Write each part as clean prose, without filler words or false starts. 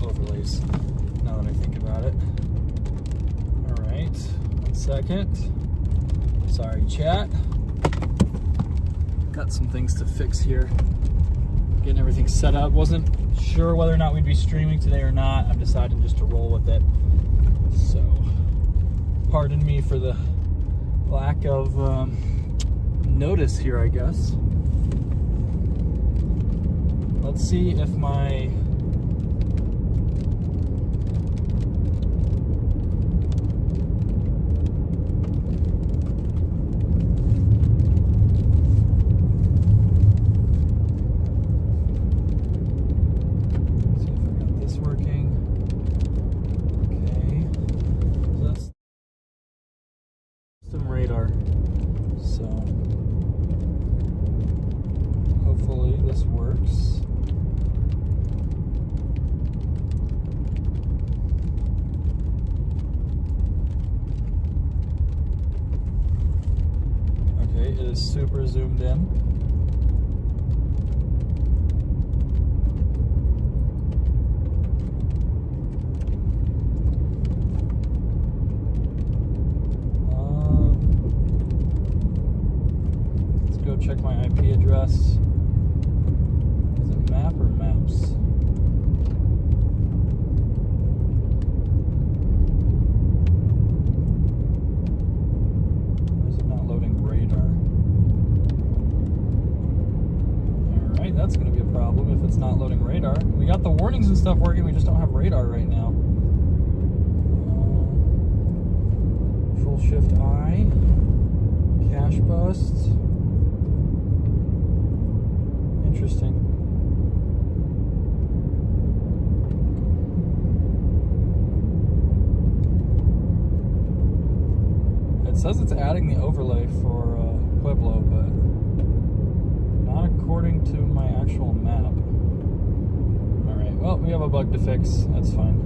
overlays, now that I think about it. All right, 1 second. Sorry, chat. Got some things to fix here. Getting everything set up. Wasn't sure whether or not we'd be streaming today or not. I've decided just to roll with it. So, pardon me for the lack of notice here, I guess. Let's see if my radar, so hopefully this works. Okay, it is super zoomed in. Check my IP address. Is it map or maps? Or is it not loading radar? Alright, that's going to be a problem if it's not loading radar. We got the warnings and stuff working, we just don't have radar right now. Full shift I. Cache bust. Interesting. It says it's adding the overlay for Pueblo, but not according to my actual map. Alright, well, we have a bug to fix. That's fine.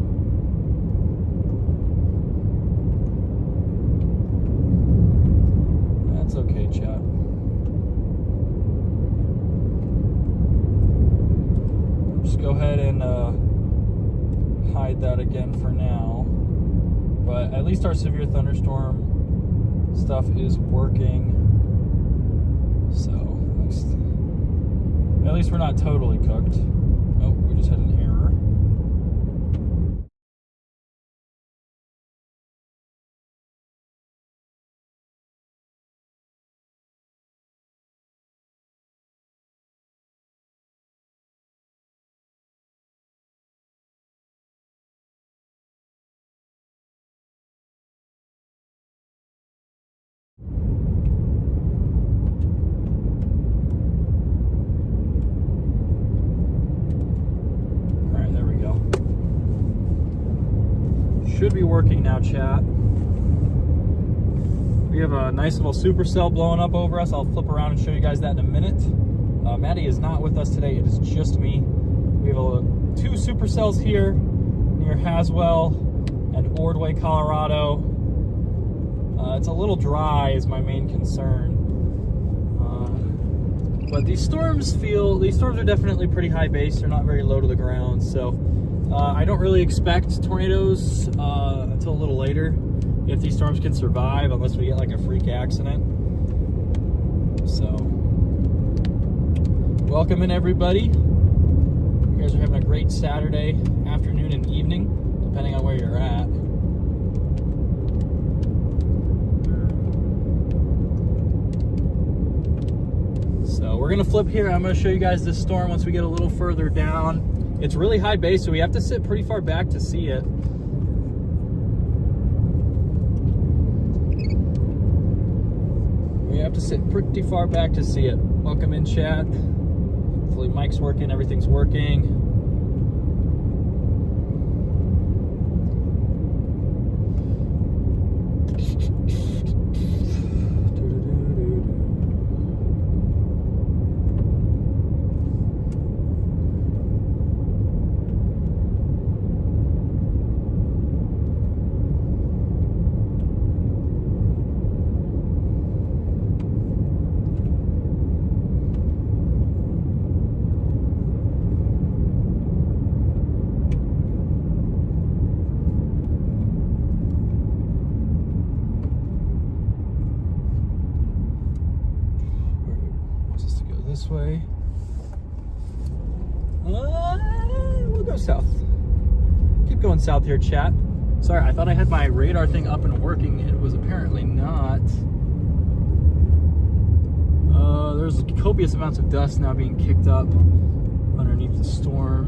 That's okay, chat. Go ahead and hide that again for now, but at least our severe thunderstorm stuff is working, so at least we're not totally cooked. Oh, we just had an error. Should be working now, chat. We have a nice little supercell blowing up over us. I'll flip around and show you guys that in a minute. Maddie is not with us today. It is just me. We have 2 supercells here near Haswell and Ordway, Colorado. It's a little dry is my main concern. But these storms are definitely pretty high base. They're not very low to the ground, so I don't really expect tornadoes until a little later, if these storms can survive, unless we get like a freak accident. So, welcome in, everybody. You guys are having a great Saturday afternoon and evening, depending on where you're at. So we're gonna flip here. I'm gonna show you guys this storm once we get a little further down. It's really high base, so we have to sit pretty far back to see it. We have to sit pretty far back to see it. Welcome in, chat. Hopefully mic's working, everything's working. this way. We'll go south. Keep going south here, chat. Sorry, I thought I had my radar thing up and working. It was apparently not. There's copious amounts of dust now being kicked up underneath the storm.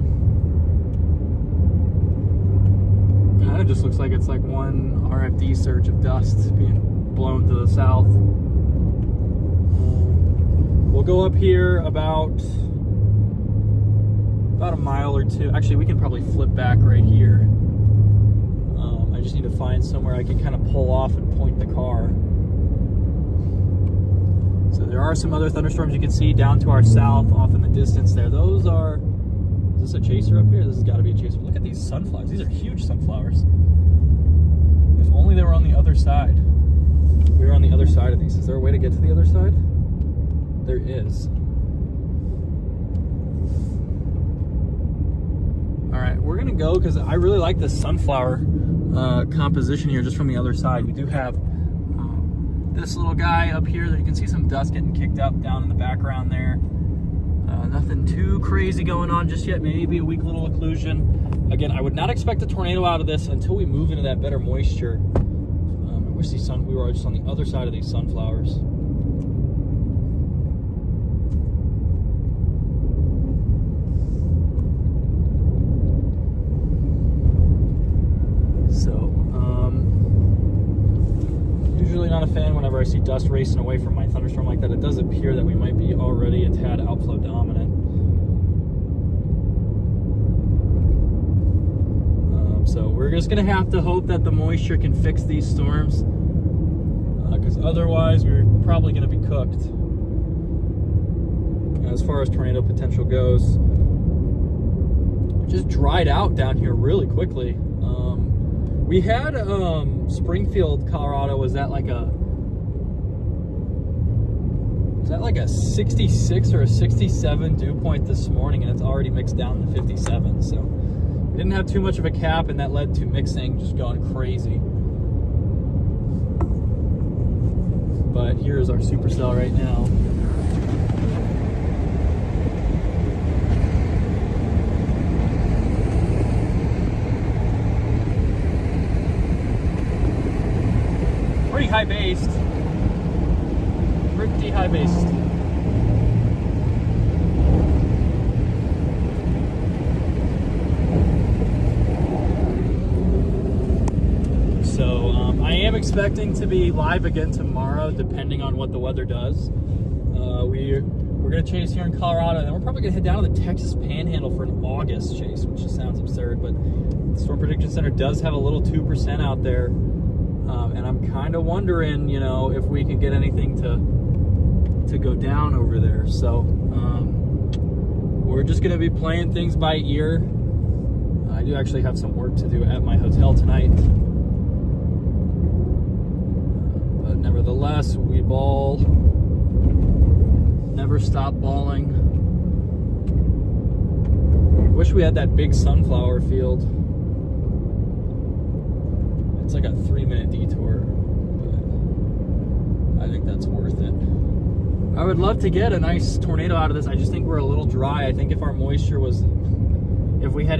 Kind of just looks like it's like one RFD surge of dust being blown to the south. We'll go up here about a mile or two. Actually, we can probably flip back right here. I just need to find somewhere I can kind of pull off and point the car. So there are some other thunderstorms you can see down to our south off in the distance there. Those are, is this a chaser up here? This has got to be a chaser. Look at these sunflowers. These are huge sunflowers. If only they were on the other side. We were on the other side of these. Is there a way to get to the other side? There is. All right, we're gonna go because I really like this sunflower composition here just from the other side. We do have this little guy up here that you can see some dust getting kicked up down in the background there. Nothing too crazy going on just yet, maybe a weak little occlusion. Again, I would not expect a tornado out of this until we move into that better moisture. I wish we were just on the other side of these sunflowers. Usually not a fan whenever I see dust racing away from my thunderstorm like that. It does appear that we might be already a tad outflow dominant. So we're just gonna have to hope that the moisture can fix these storms, because otherwise we're probably gonna be cooked. As far as tornado potential goes, just dried out down here really quickly. We had Springfield, Colorado was at like a 66 or a 67 dew point this morning, and it's already mixed down to 57. So we didn't have too much of a cap, and that led to mixing just going crazy. But here's our supercell right now. Pretty high based. Pretty high based. So I am expecting to be live again tomorrow, depending on what the weather does. We're gonna chase here in Colorado, and then we're probably gonna head down to the Texas Panhandle for an August chase, which just sounds absurd, but the Storm Prediction Center does have a little 2% out there. And I'm kind of wondering, you know, if we can get anything to go down over there. So we're just going to be playing things by ear. I do actually have some work to do at my hotel tonight. But nevertheless, we ball. Never stop balling. Wish we had that big sunflower field. It's like a 3-minute detour, but I think that's worth it. I would love to get a nice tornado out of this. I just think we're a little dry. I think if our moisture was, if we had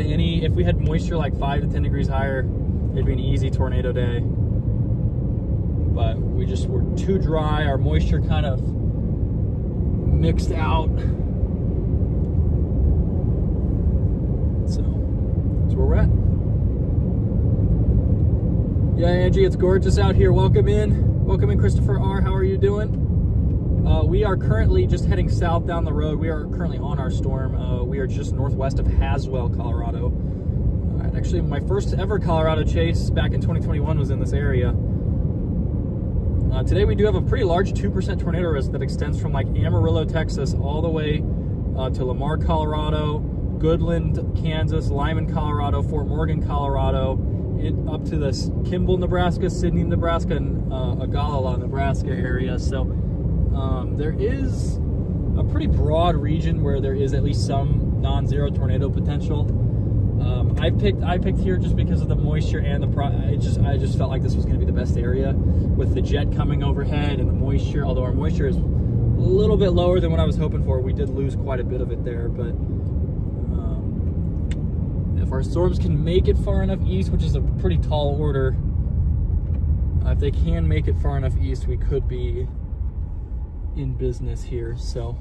moisture like 5 to 10 degrees higher, it'd be an easy tornado day. But we just were too dry. Our moisture kind of mixed out. So that's where we're at. Yeah, Angie, it's gorgeous out here. Welcome in. Welcome in, Christopher R. How are you doing? We are currently just heading south down the road. We are currently on our storm. We are just northwest of Haswell, Colorado. Actually, my first ever Colorado chase back in 2021 was in this area. Today we do have a pretty large 2% tornado risk that extends from like Amarillo, Texas, all the way to Lamar, Colorado, Goodland, Kansas, Lyman, Colorado, Fort Morgan, Colorado, up to this Kimball, Nebraska, Sidney, Nebraska, and Ogallala, Nebraska area. So there is a pretty broad region where there is at least some non-zero tornado potential. I picked here just because of the moisture and I just felt like this was going to be the best area with the jet coming overhead and the moisture. Although our moisture is little bit lower than what I was hoping for. We did lose quite a bit of it there, but if our storms can make it far enough east, which is a pretty tall order, if they can make it far enough east, we could be in business here. So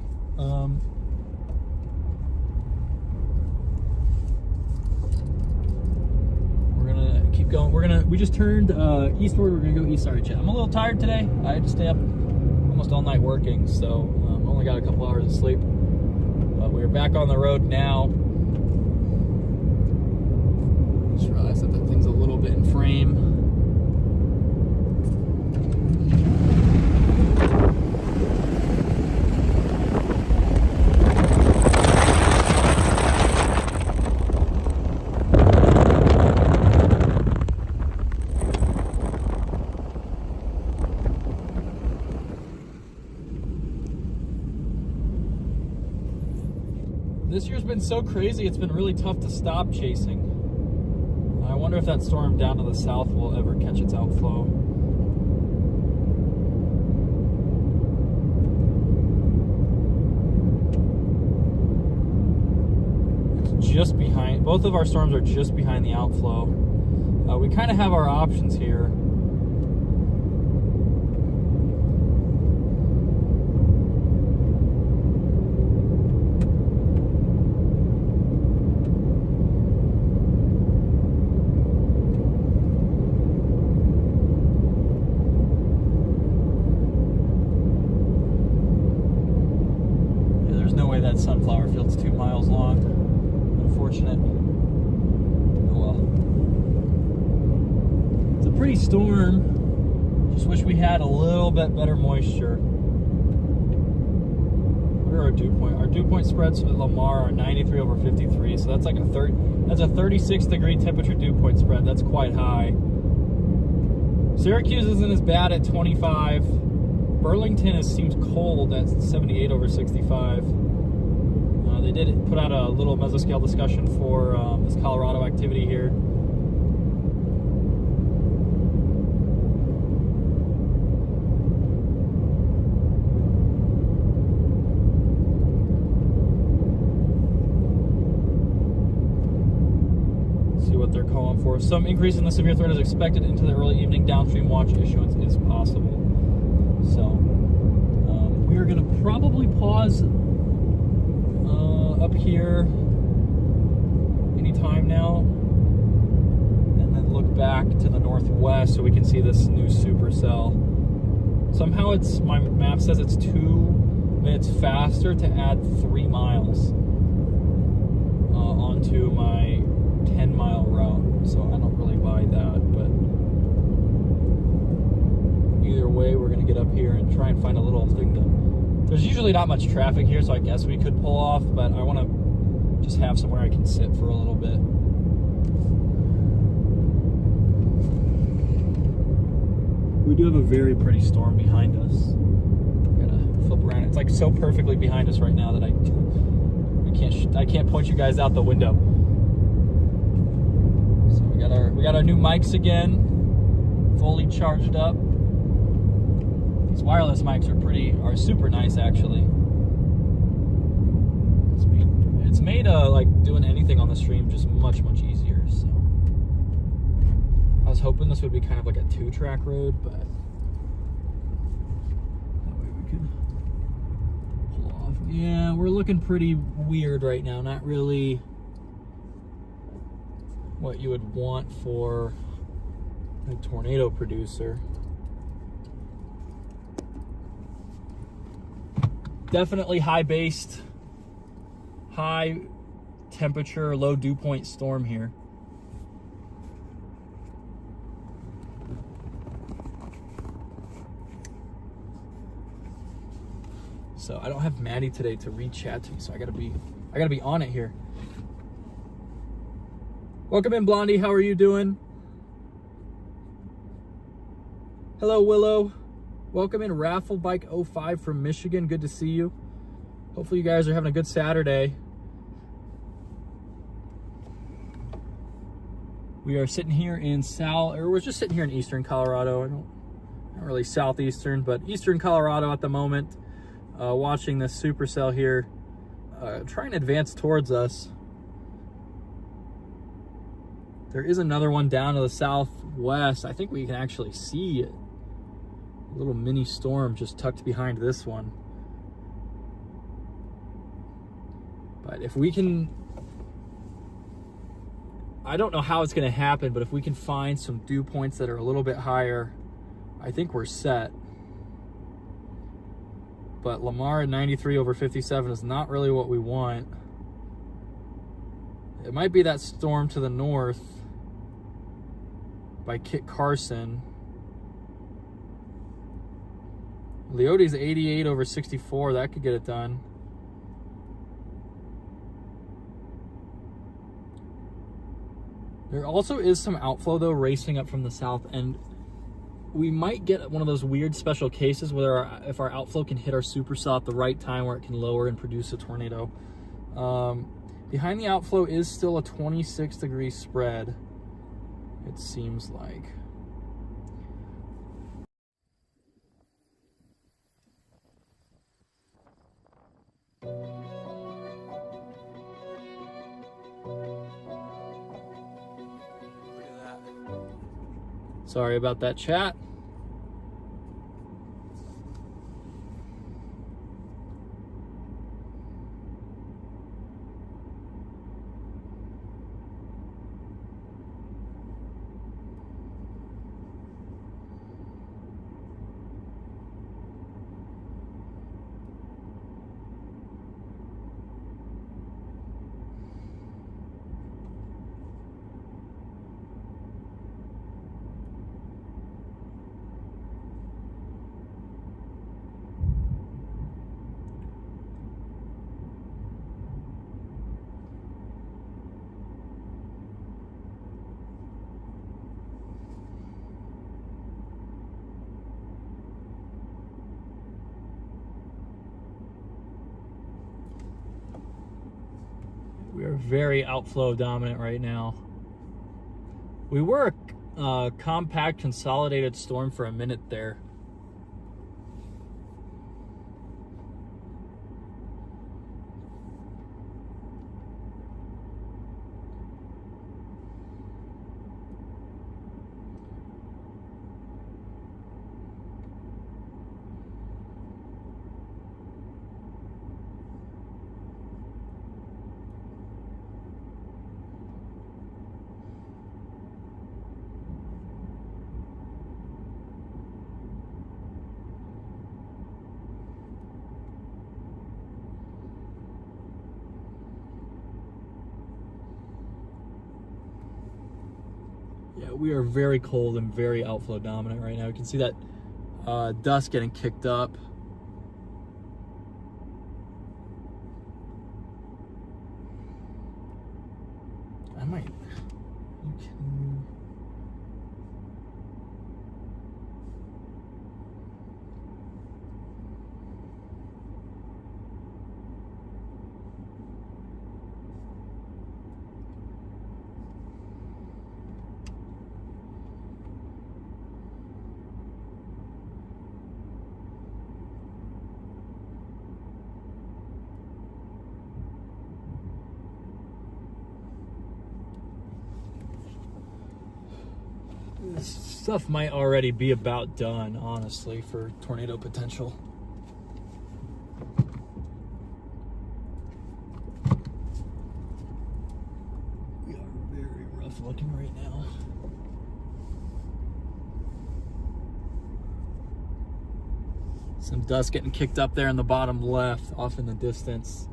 we're gonna keep going. We just turned eastward. We're gonna go east. Sorry, chat, I'm a little tired today. I had to stay up almost all night working, so only got a couple hours of sleep, but we're back on the road now. Just realized that thing's a little bit in frame. This year's been so crazy, it's been really tough to stop chasing. I wonder if that storm down to the south will ever catch its outflow. It's just behind, both of our storms are just behind the outflow. We kind of have our options here. That sunflower field's 2 miles long. Unfortunate. Oh well. It's a pretty storm. Just wish we had a little bit better moisture. What are our dew point? Our dew point spreads at Lamar are 93 over 53, so that's like that's a 36-degree temperature dew point spread. That's quite high. Syracuse isn't as bad at 25. Burlington seems cold at 78 over 65. They did put out a little mesoscale discussion for this Colorado activity here. Let's see what they're calling for. Some increase in the severe threat is expected into the early evening. Downstream watch issuance is possible. So we are going to probably pause up here anytime now, and then look back to the northwest so we can see this new supercell. Somehow my map says it's 2 minutes faster to add 3 miles onto my 10-mile route, so I don't really buy that, but either way we're gonna get up here and try and find a little thing to. There's usually not much traffic here, so I guess we could pull off, but I want to just have somewhere I can sit for a little bit. We do have a very pretty storm behind us. I'm gonna flip around. It's like so perfectly behind us right now that I can't point you guys out the window. So we got our new mics again, fully charged up. These wireless mics are super nice, actually. It's made like doing anything on the stream just much easier. So I was hoping this would be kind of like a 2-track road, but that way we could pull off. Yeah, we're looking pretty weird right now. Not really what you would want for a tornado producer. Definitely high-based, high temperature, low dew point storm here. So I don't have Maddie today to read chat to me, so I gotta be on it here. Welcome in, Blondie. How are you doing? Hello, Willow. Welcome in, Raffle Bike 05 from Michigan. Good to see you. Hopefully you guys are having a good Saturday. We are sitting here in we're just sitting here in eastern Colorado. Not really southeastern, but eastern Colorado at the moment. watching this supercell here try and advance towards us. There is another one down to the southwest. I think we can actually see it. A little mini storm just tucked behind this one. But if we can, I don't know how it's going to happen, but if we can find some dew points that are a little bit higher, I think we're set. But Lamar at 93 over 57 is not really what we want. It might be that storm to the north by Kit Carson. Leote's 88 over 64. That could get it done. There also is some outflow, though, racing up from the south, and we might get one of those weird special cases where if our outflow can hit our supercell at the right time where it can lower and produce a tornado. Behind the outflow is still a 26-degree spread, it seems like. Sorry about that, chat. We are very outflow dominant right now. We were a compact consolidated storm for a minute there. Yeah, we are very cold and very outflow dominant right now. You can see that dust getting kicked up. I might. You kidding me? This stuff might already be about done, honestly, for tornado potential. We are very rough looking right now. Some dust getting kicked up there in the bottom left, off in the distance.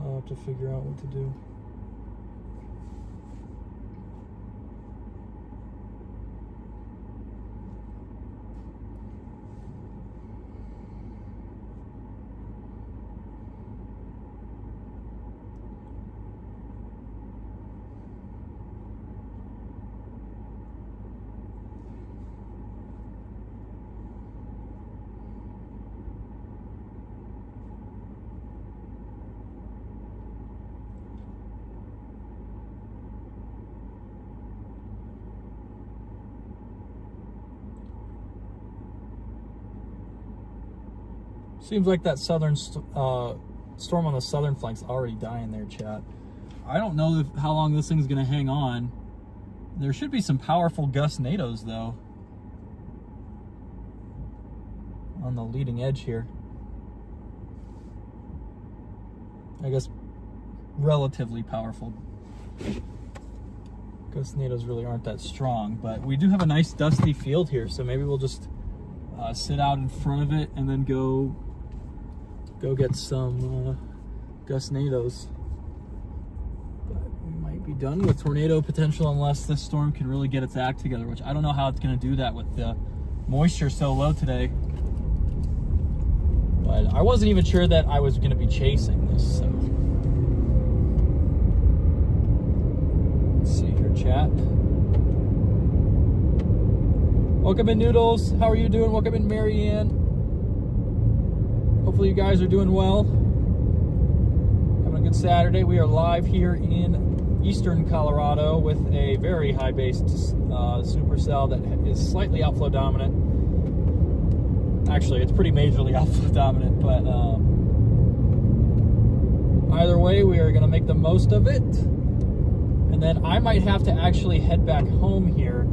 I'll have to figure out what to do. Seems like that southern storm on the southern flank's already dying there, chat. I don't know how long this thing's gonna hang on. There should be some powerful gust-nados though on the leading edge here. I guess relatively powerful. Gust-nados really aren't that strong, but we do have a nice dusty field here, so maybe we'll just sit out in front of it and then go get some gust-nados. But we might be done with tornado potential unless this storm can really get its act together, which I don't know how it's going to do that with the moisture so low today. But I wasn't even sure that I was going to be chasing this, so. Let's see here, chat. Welcome in, Noodles. How are you doing? Welcome in, Marianne. Hopefully you guys are doing well. Having a good Saturday. We are live here in eastern Colorado with a very high-based supercell that is slightly outflow dominant. Actually, it's pretty majorly outflow dominant, but either way, we are going to make the most of it. And then I might have to actually head back home here.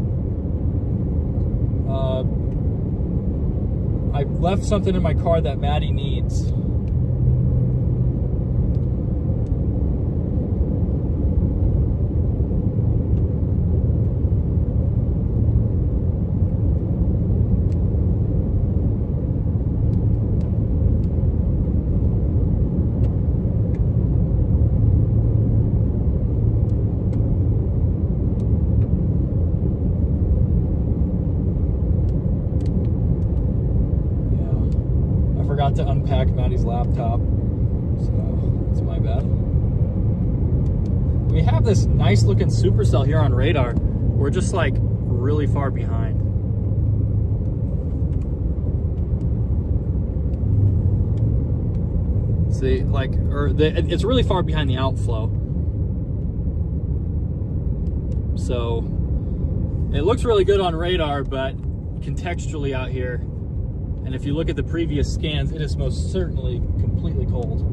I left something in my car that Maddie needs. To unpack Maddie's laptop, so that's my bad. We have this nice looking supercell here on radar. We're just like really far behind. See, like, it's really far behind the outflow. So it looks really good on radar, but contextually out here, and if you look at the previous scans, it is most certainly completely cold.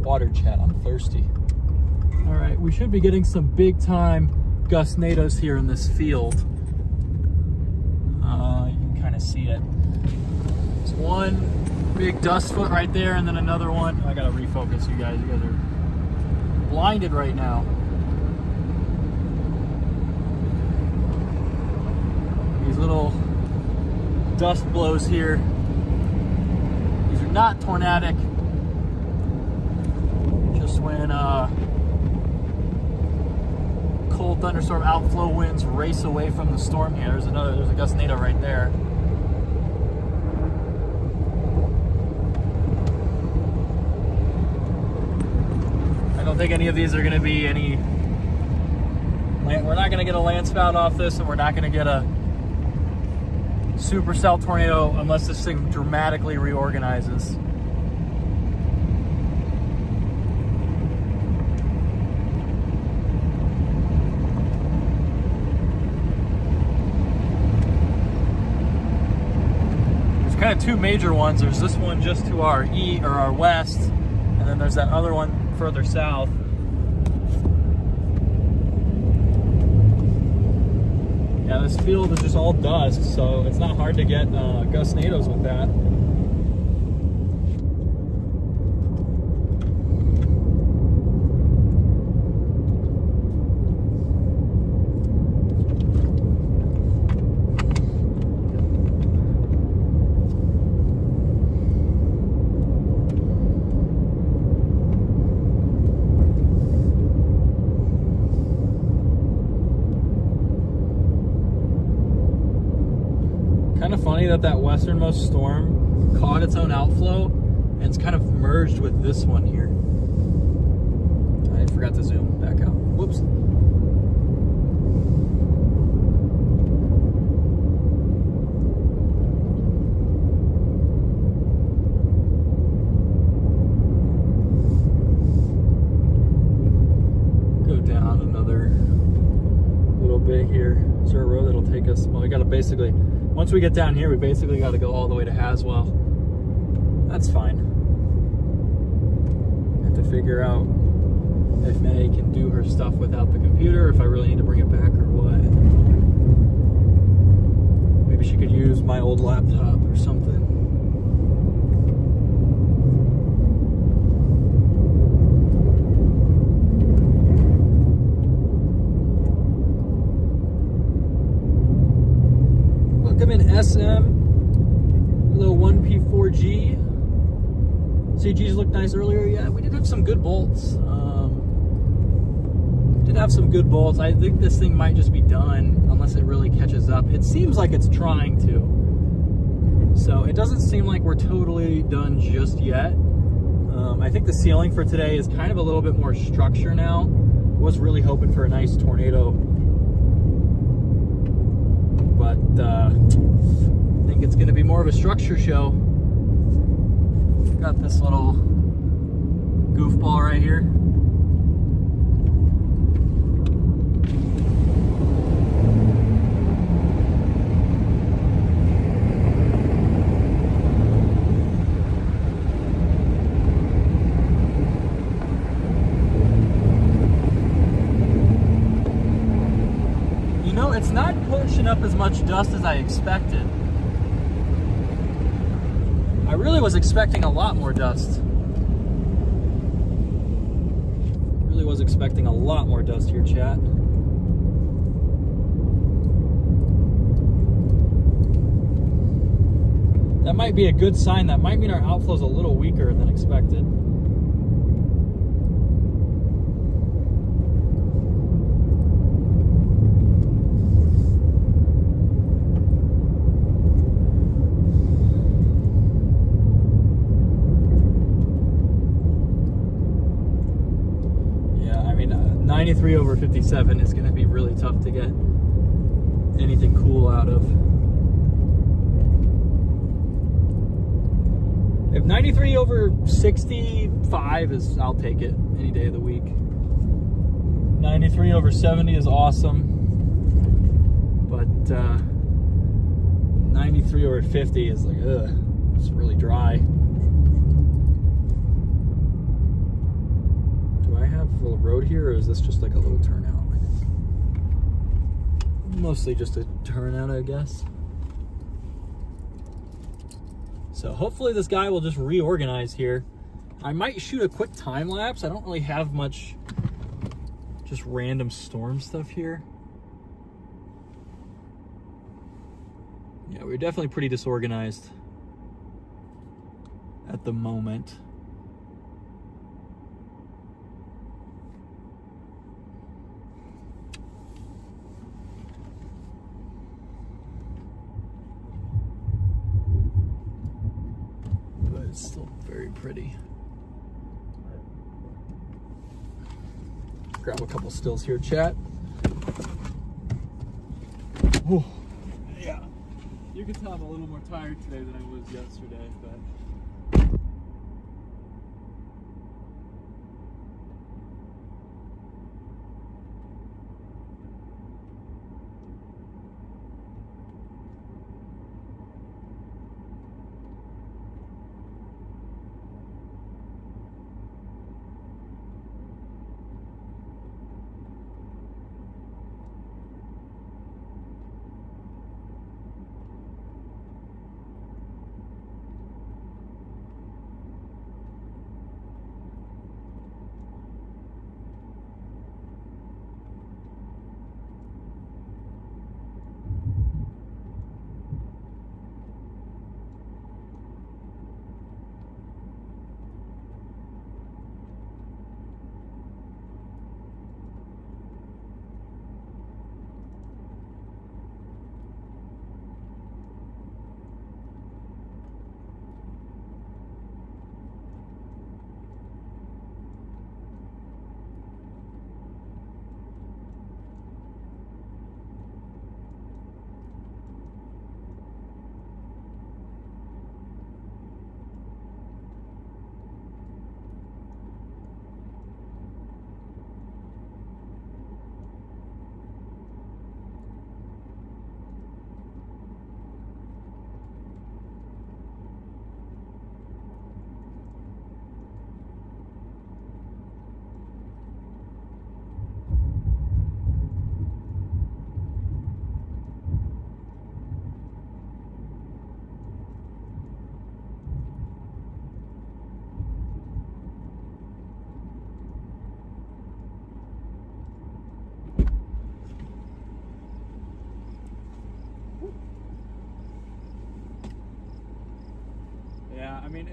Water, chat. I'm thirsty. All right, we should be getting some big time gust-nados here in this field. You can kind of see it. There's one big dust foot right there, and then another one. I gotta refocus you guys. You guys are blinded right now. These little dust blows here. These are not tornadic. When cold thunderstorm outflow winds race away from the storm here. There's a gust-nado right there. I don't think any of these are going to be any. We're not going to get a land spout off this, and we're not going to get a supercell tornado unless this thing dramatically reorganizes. Kind of two major ones. There's this one just to our our west, and then there's that other one further south. Yeah, this field is just all dust, so it's not hard to get gust-nados with that. funny that that westernmost storm caught its own outflow and it's kind of merged with this one here. I forgot to zoom back out. Whoops. Go down another little bit here. Is there a road that'll take us? Well, we gotta basically, once we get down here, we basically gotta go all the way to Haswell. That's fine. I have to figure out if May can do her stuff without the computer, if I really need to bring it back or what. Maybe she could use my old laptop or something. Welcome in SM, little 1P4G. CGs looked nice earlier. Yeah, we did have some good bolts. I think this thing might just be done unless it really catches up. It seems like it's trying to. So it doesn't seem like we're totally done just yet. I think the ceiling for today is kind of a little bit more structure now. Was really hoping for a nice tornado. But I think it's going to be more of a structure show. Got this little goofball right here. You know, it's not pushing up as much dust as I expected. I really was expecting a lot more dust. Really was expecting a lot more dust here, chat. That might be a good sign. That might mean our outflow's a little weaker than expected. Yeah, I mean, 93 over 57 is going to be really tough to get anything cool out of. If 93 over 65 is, I'll take it any day of the week. 93 over 70 is awesome. But 93 over 50 is like, ugh, it's really dry. Do I have a little road here, or is this just like a little turnout? Mostly just a turnout, I guess. So hopefully this guy will just reorganize here. I might shoot a quick time lapse. I don't really have much just random storm stuff here. Yeah, we're definitely pretty disorganized at the moment. It's still very pretty. Grab a couple stills here, chat. Whew. Yeah, you can tell I'm a little more tired today than I was yesterday, but Yeah, I mean,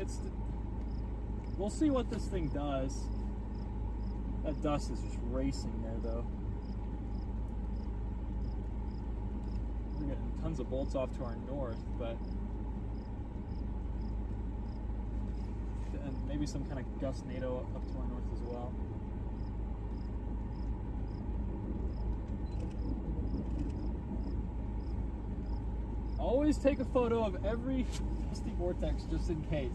we'll see what this thing does. That dust is just racing there, though. We're getting tons of bolts off to our north, but and maybe some kind of gust NATO up to our north as well. Always take a photo of every dusty vortex just in case.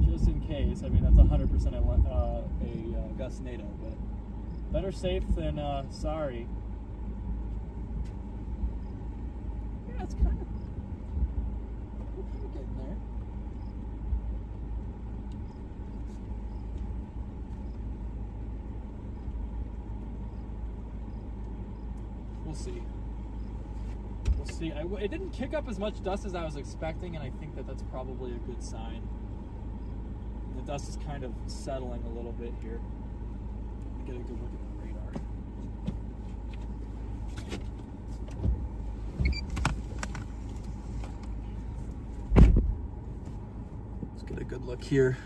Just in case. I mean, that's 100% a gust NATO, but better safe than sorry. Yeah, it's kind of, we're kind of getting there. We'll see. We'll see. It didn't kick up as much dust as I was expecting, and I think that that's probably a good sign. The dust is kind of settling a little bit here. Let me get a good look at the radar. Let's get a good look here.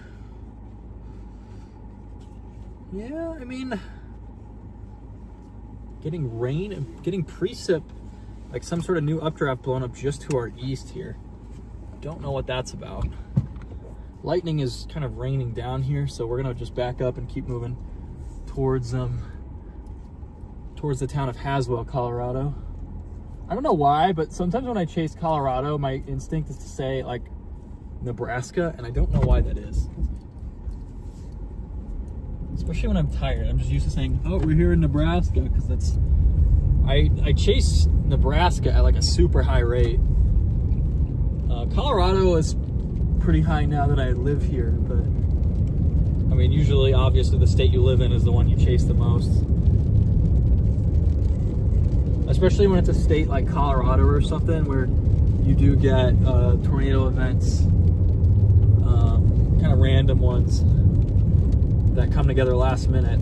Yeah, I mean, getting rain and getting precip, like some sort of new updraft blowing up just to our east here. Don't know what that's about. Lightning is kind of raining down here, so we're gonna just back up and keep moving towards the town of Haswell, Colorado. I don't know why, but sometimes when I chase Colorado, my instinct is to say like Nebraska, and I don't know why that is. Especially when I'm tired. I'm just used to saying, oh, we're here in Nebraska, because that's, I chase Nebraska at like a super high rate. Colorado is pretty high now that I live here, but I mean, usually, obviously, the state you live in is the one you chase the most. Especially when it's a state like Colorado or something, where you do get tornado events, kind of random ones that come together last minute.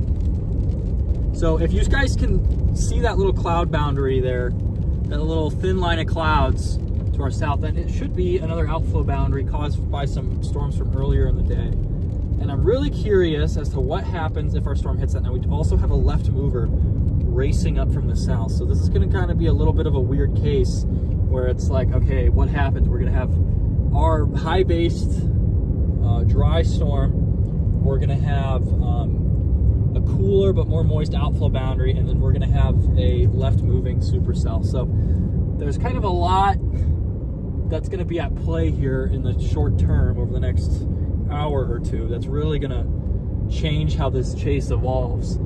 So if you guys can see that little cloud boundary there, that little thin line of clouds to our south, then it should be another outflow boundary caused by some storms from earlier in the day. And I'm really curious as to what happens if our storm hits that. Now, we also have a left mover racing up from the south. So this is going to kind of be a little bit of a weird case where it's like, okay, what happens? We're going to have our high-based dry storm. We're going to have a cooler but more moist outflow boundary, and then we're going to have a left-moving supercell. So there's kind of a lot that's going to be at play here in the short term over the next hour or two that's really going to change how this chase evolves.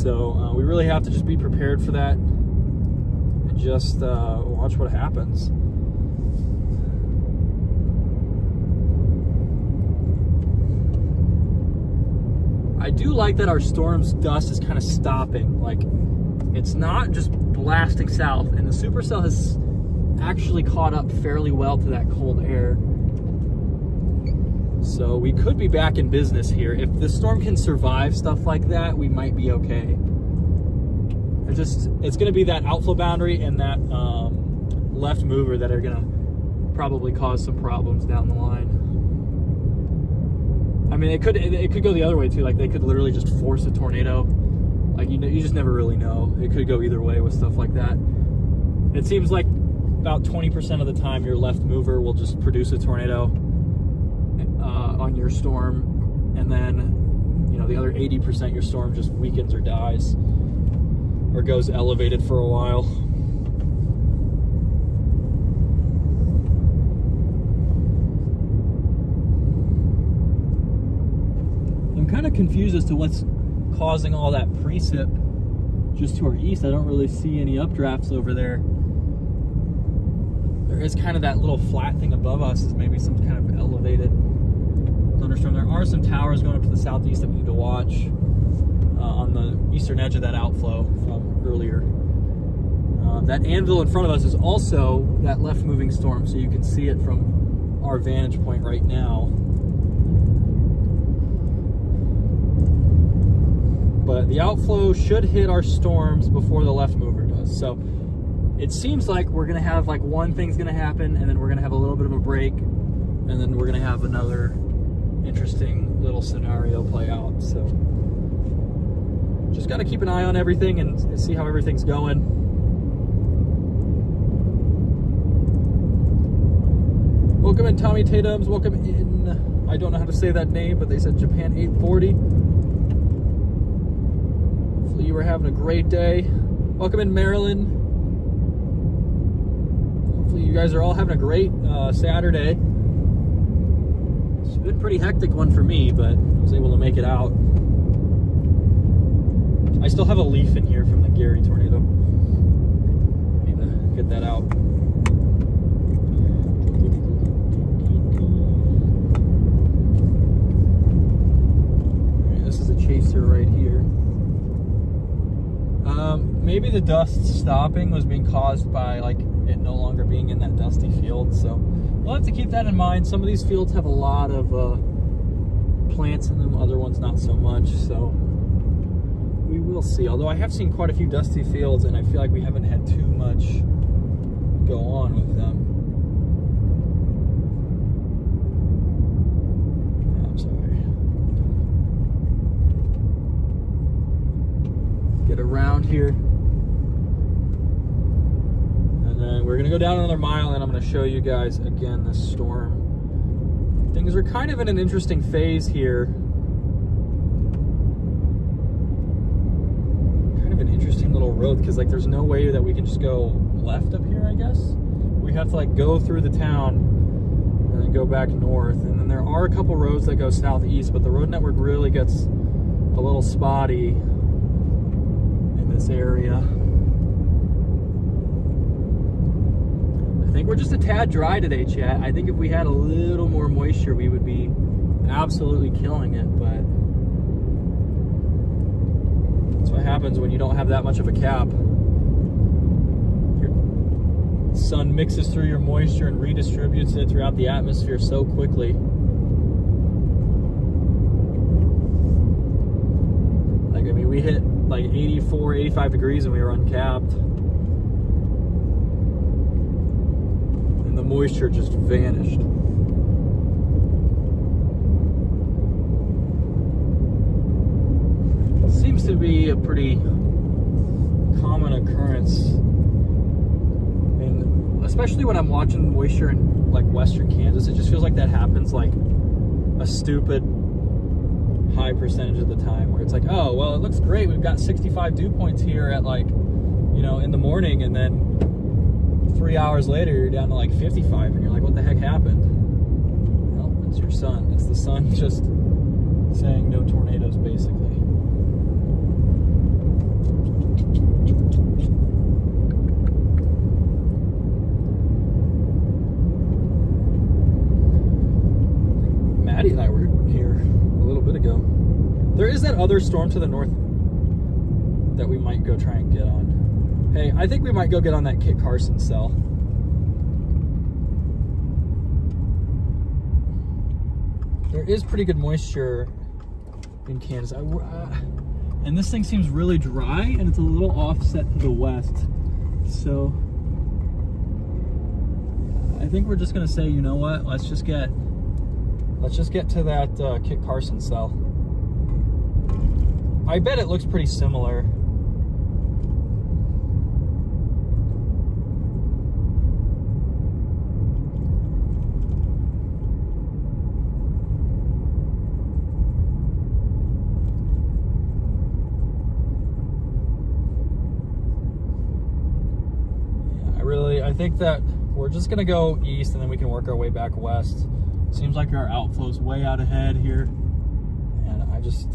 So we really have to just be prepared for that and just watch what happens. I do like that our storm's dust is kind of stopping. Like, it's not just blasting south, and the supercell has actually caught up fairly well to that cold air. So we could be back in business here. If the storm can survive stuff like that, we might be okay. It's going to be that outflow boundary and that left mover that are going to probably cause some problems down the line. I mean, it could go the other way too. Like, they could literally just force a tornado. Like, you just never really know. It could go either way with stuff like that. It seems like about 20% of the time your left mover will just produce a tornado on your storm, and then, you know, the other 80% your storm just weakens or dies or goes elevated for a while. I'm kind of confused as to what's causing all that precip just to our east. I don't really see any updrafts over there. There is kind of that little flat thing above us is maybe some kind of elevated thunderstorm. There are some towers going up to the southeast that we need to watch on the eastern edge of that outflow from earlier. That anvil in front of us is also that left moving storm, so you can see it from our vantage point right now. But the outflow should hit our storms before the left mover does. So it seems like we're gonna have like one thing's gonna happen, and then we're gonna have a little bit of a break, and then we're gonna have another interesting little scenario play out. So just gotta keep an eye on everything and see how everything's going. Welcome in, Tommy Tatum's. Welcome in, I don't know how to say that name, but they said Japan 840. Hopefully you were having a great day. Welcome in, Maryland. Hopefully you guys are all having a great Saturday. It's been a pretty hectic one for me, but I was able to make it out. I still have a leaf in here from the Gary tornado. I need to get that out. This is a chaser right here. Maybe the dust stopping was being caused by like it no longer being in that dusty field, so we'll have to keep that in mind. Some of these fields have a lot of plants in them, other ones not so much, so we will see. Although I have seen quite a few dusty fields, and I feel like we haven't had too much go on with them. I'm sorry. Get around here. We're gonna go down another mile, and I'm gonna show you guys again this storm. Things are kind of in an interesting phase here. Kind of an interesting little road, because like there's no way that we can just go left up here, I guess. We have to like go through the town and then go back north. And then there are a couple roads that go southeast, but the road network really gets a little spotty in this area. I think we're just a tad dry today, chat. I think if we had a little more moisture, we would be absolutely killing it, but that's what happens when you don't have that much of a cap. Your sun mixes through your moisture and redistributes it throughout the atmosphere so quickly. Like, I mean, we hit like 84, 85 degrees and we were uncapped. The moisture just vanished. Seems to be a pretty common occurrence, and especially when I'm watching moisture in like western Kansas, it just feels like that happens like a stupid high percentage of the time, where it's like, oh well, it looks great, we've got 65 dew points here at like, you know, in the morning, and then 3 hours later, you're down to like 55, and you're like, what the heck happened? Well, it's your sun. It's the sun just saying no tornadoes, basically. Maddie and I were here a little bit ago. There is that other storm to the north that we might go try and get on. Hey, I think we might go get on that Kit Carson cell. There is pretty good moisture in Kansas. And this thing seems really dry, and it's a little offset to the west. So I think we're just gonna say, you know what? Let's just get to that Kit Carson cell. I bet it looks pretty similar. I think that we're just gonna go east, and then we can work our way back west. Seems like our outflow's way out ahead here, and I just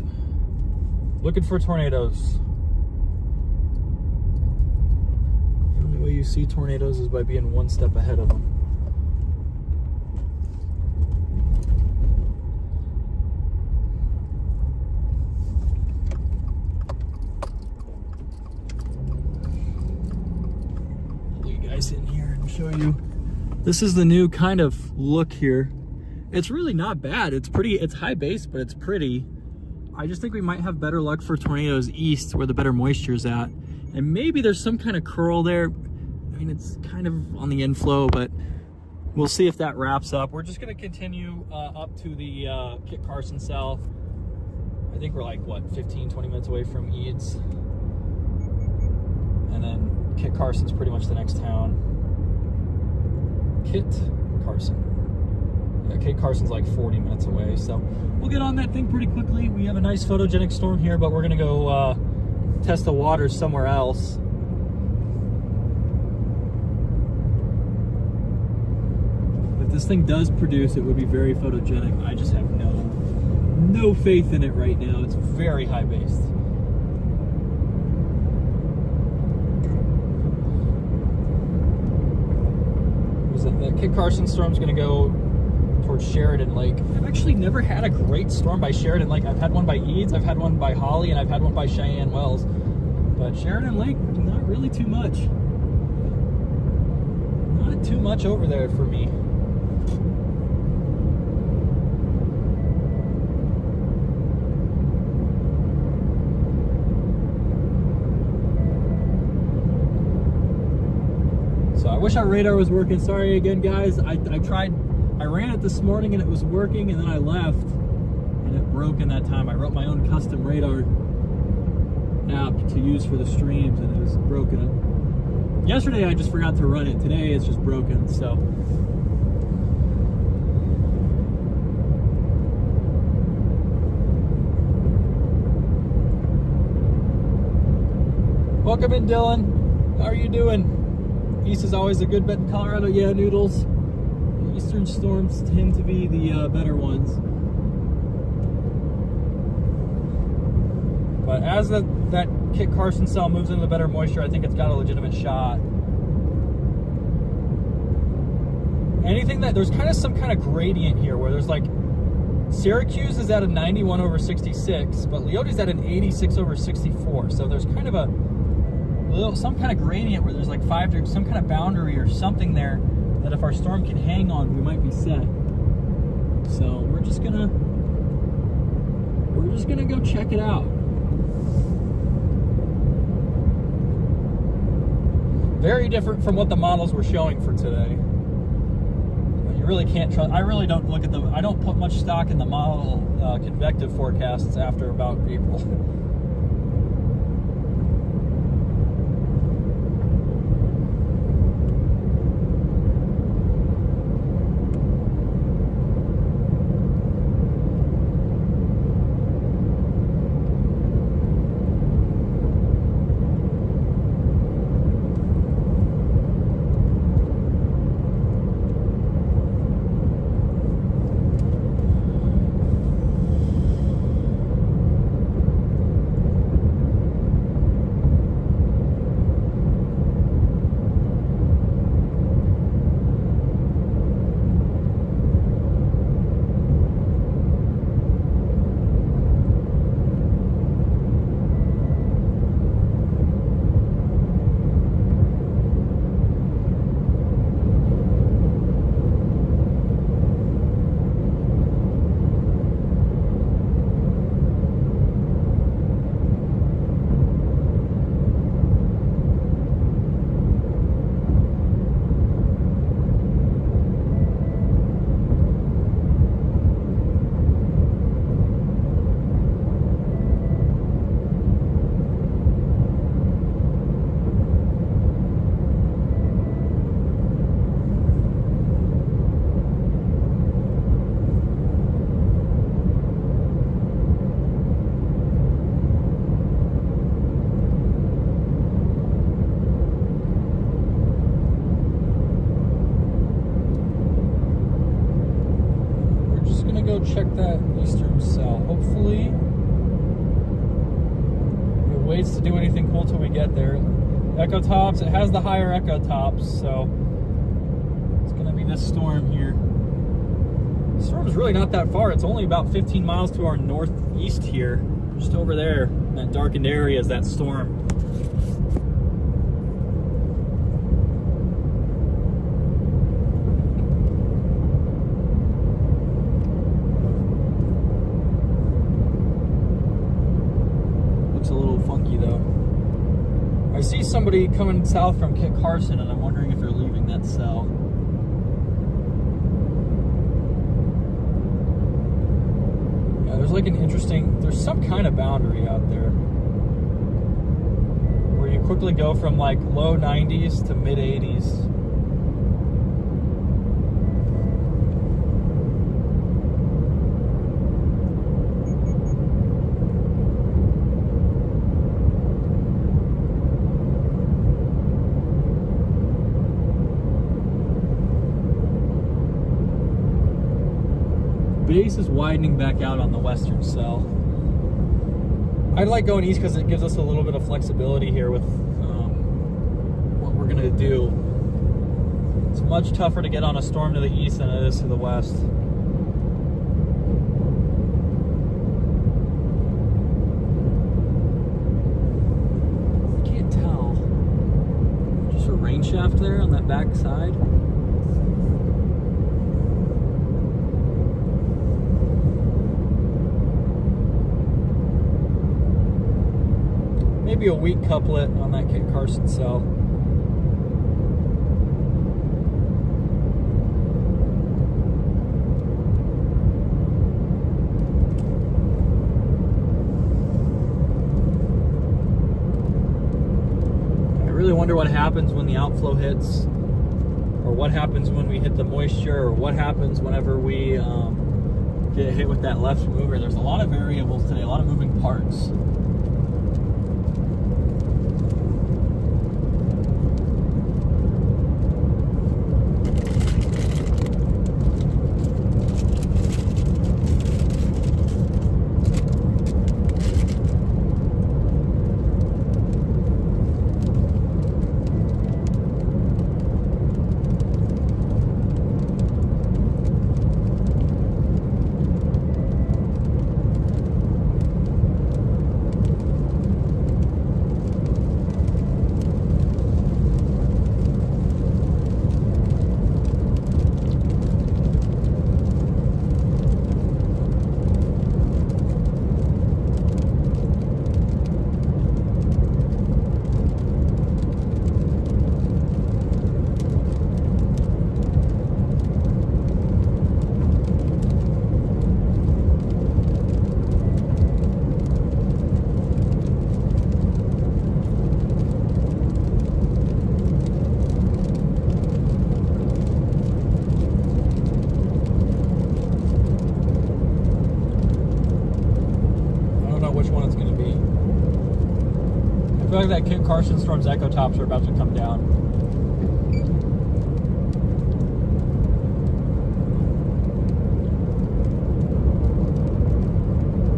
looking for tornadoes. The only way you see tornadoes is by being one step ahead of them. In here and show you, this is the new kind of look here. It's really not bad. It's pretty, it's high base, but it's pretty. I just think we might have better luck for tornadoes east, where the better moisture is at, and maybe there's some kind of curl there. I mean, it's kind of on the inflow, but we'll see if that wraps up. We're just going to continue up to the Kit Carson cell. I think we're like, what, 15, 20 minutes away from Eads. And then Kit Carson's pretty much the next town. Kit Carson. Yeah, Kit Carson's like 40 minutes away. So we'll get on that thing pretty quickly. We have a nice photogenic storm here, but we're going to go test the waters somewhere else. If this thing does produce, it would be very photogenic. I just have no faith in it right now. It's very high based. The Kit Carson storm's going to go towards Sheridan Lake. I've actually never had a great storm by Sheridan Lake. I've had one by Eads, I've had one by Holly, and I've had one by Cheyenne Wells. But Sheridan Lake, not really too much. Not too much over there for me. I wish our radar was working. Sorry again, guys. I ran it this morning and it was working, and then I left and it broke in that time. I wrote my own custom radar app to use for the streams, and it was broken. Yesterday I just forgot to run it. Today it's just broken, so. Welcome in, Dylan. How are you doing? East is always a good bet in Colorado. Yeah, Noodles. Eastern storms tend to be the better ones. But as that Kit Carson cell moves into the better moisture, I think it's got a legitimate shot. Anything that, there's kind of some kind of gradient here where there's like, Syracuse is at a 91 over 66, but Leota's at an 86 over 64. So there's kind of a some kind of gradient where there's like some kind of boundary or something there that if our storm can hang on, we might be set. So we're just gonna go check it out. Very different from what the models were showing for today. You really can't trust. I really don't look at I don't put much stock in the model convective forecasts after about April. Check that eastern cell. Hopefully it waits to do anything cool till we get there. Echo tops, it has the higher echo tops, so it's gonna be this storm here. The storm's really not that far. It's only about 15 miles to our northeast here. Just over there, in that darkened area is that storm. somebody coming south from Kit Carson, and I'm wondering if they're leaving that cell. Yeah, there's like there's some kind of boundary out there where you quickly go from like low 90s to mid 80s. Base is widening back out on the western cell. I like going east because it gives us a little bit of flexibility here with what we're going to do. It's much tougher to get on a storm to the east than it is to the west. Can't tell. Just a rain shaft there on that back side. Maybe a weak couplet on that Kit Carson cell. I really wonder what happens when the outflow hits, or what happens when we hit the moisture, or what happens whenever we get hit with that left mover. There's a lot of variables today, a lot of moving parts. I feel like that Kit Carson storm's echo tops are about to come down.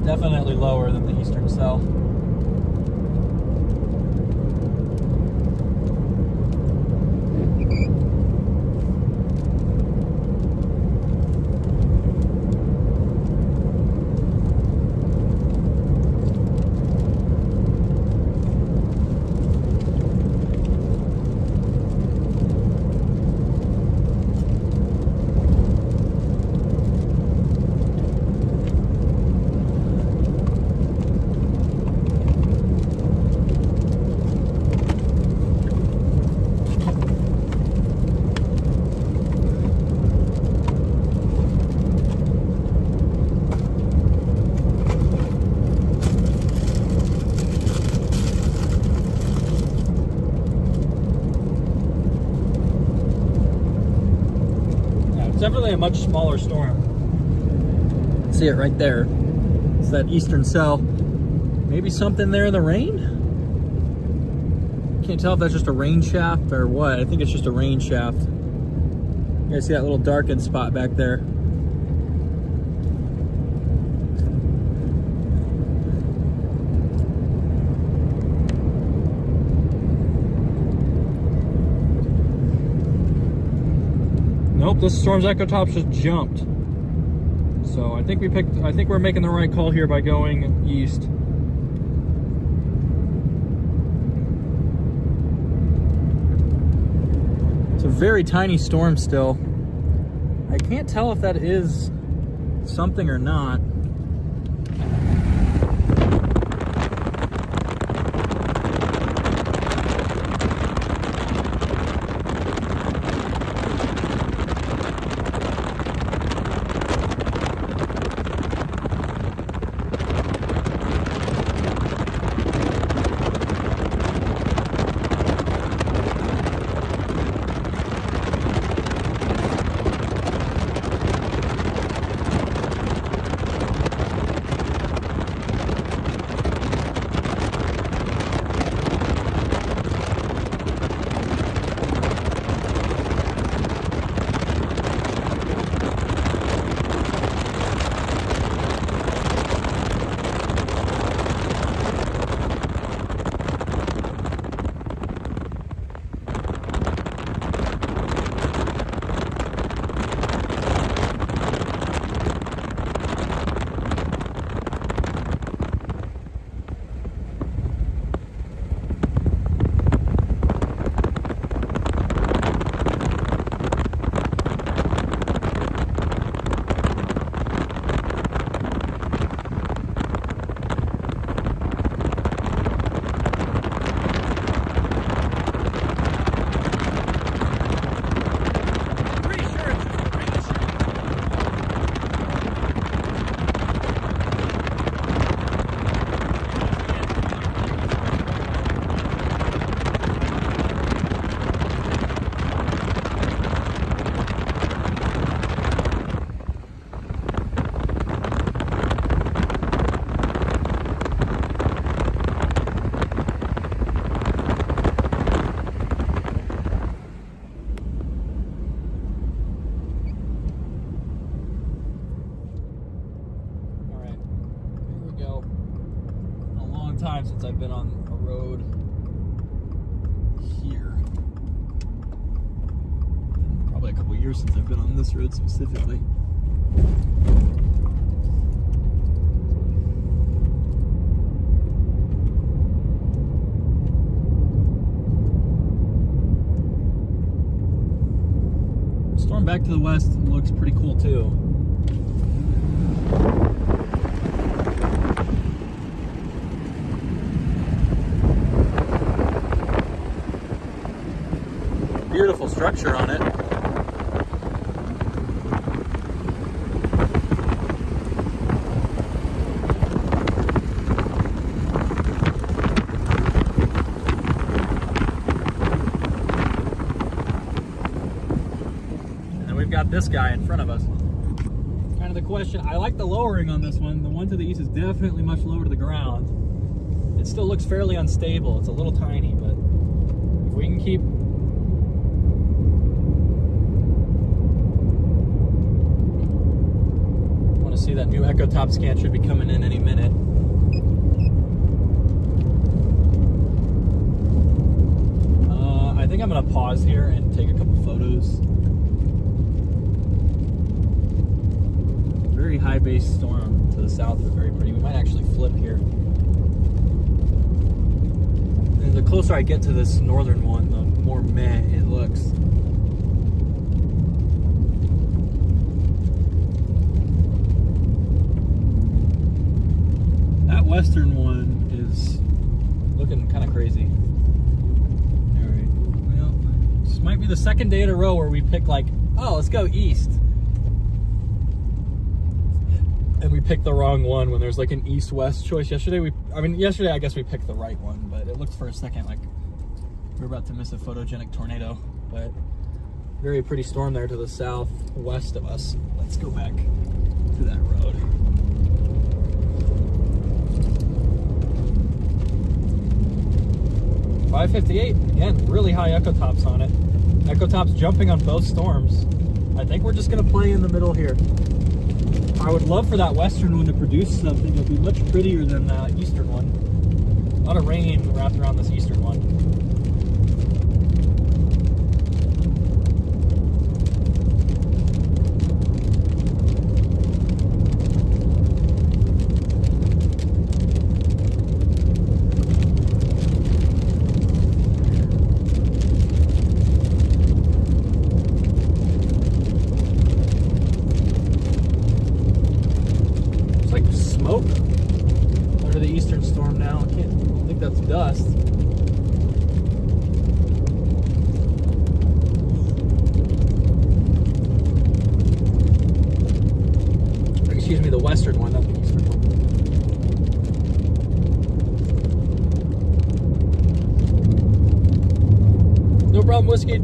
Definitely lower than the eastern cell. Definitely a much smaller storm. See it right there. It's that eastern cell. Maybe something there in the rain? Can't tell if that's just a rain shaft or what. I think it's just a rain shaft. You guys see that little darkened spot back there? Nope, this storm's echo tops just jumped. So I think we're making the right call here by going east. It's a very tiny storm still. I can't tell if that is something or not. time since I've been on a road here. Probably a couple years since I've been on this road specifically. Storm back to the west looks pretty cool too. Beautiful structure on it. And then we've got this guy in front of us. Kind of the question, I like the lowering on this one. The one to the east is definitely much lower to the ground. It still looks fairly unstable. It's a little tiny, but if we can keep see that new Echo Top scan should be coming in any minute. I think I'm gonna pause here and take a couple photos. Very high base storm to the south, but very pretty. We might actually flip here. And the closer I get to this northern one, the more meh it looks. Western one is looking kind of crazy. All right, well, this might be the second day in a row where we pick like, oh, let's go east. And we picked the wrong one when there's like an east-west choice. Yesterday I guess we picked the right one, but it looked for a second like we're about to miss a photogenic tornado. But very pretty storm there to the southwest of us. Let's go back to that road. .558, again, really high echo tops on it. Echo tops jumping on both storms. I think we're just gonna play in the middle here. I would love for that western one to produce something. It'll be much prettier than the eastern one. A lot of rain wrapped around this eastern one. Under the eastern storm now. I think that's dust. Excuse me, the western one, not the eastern one. No problem, Whiskey.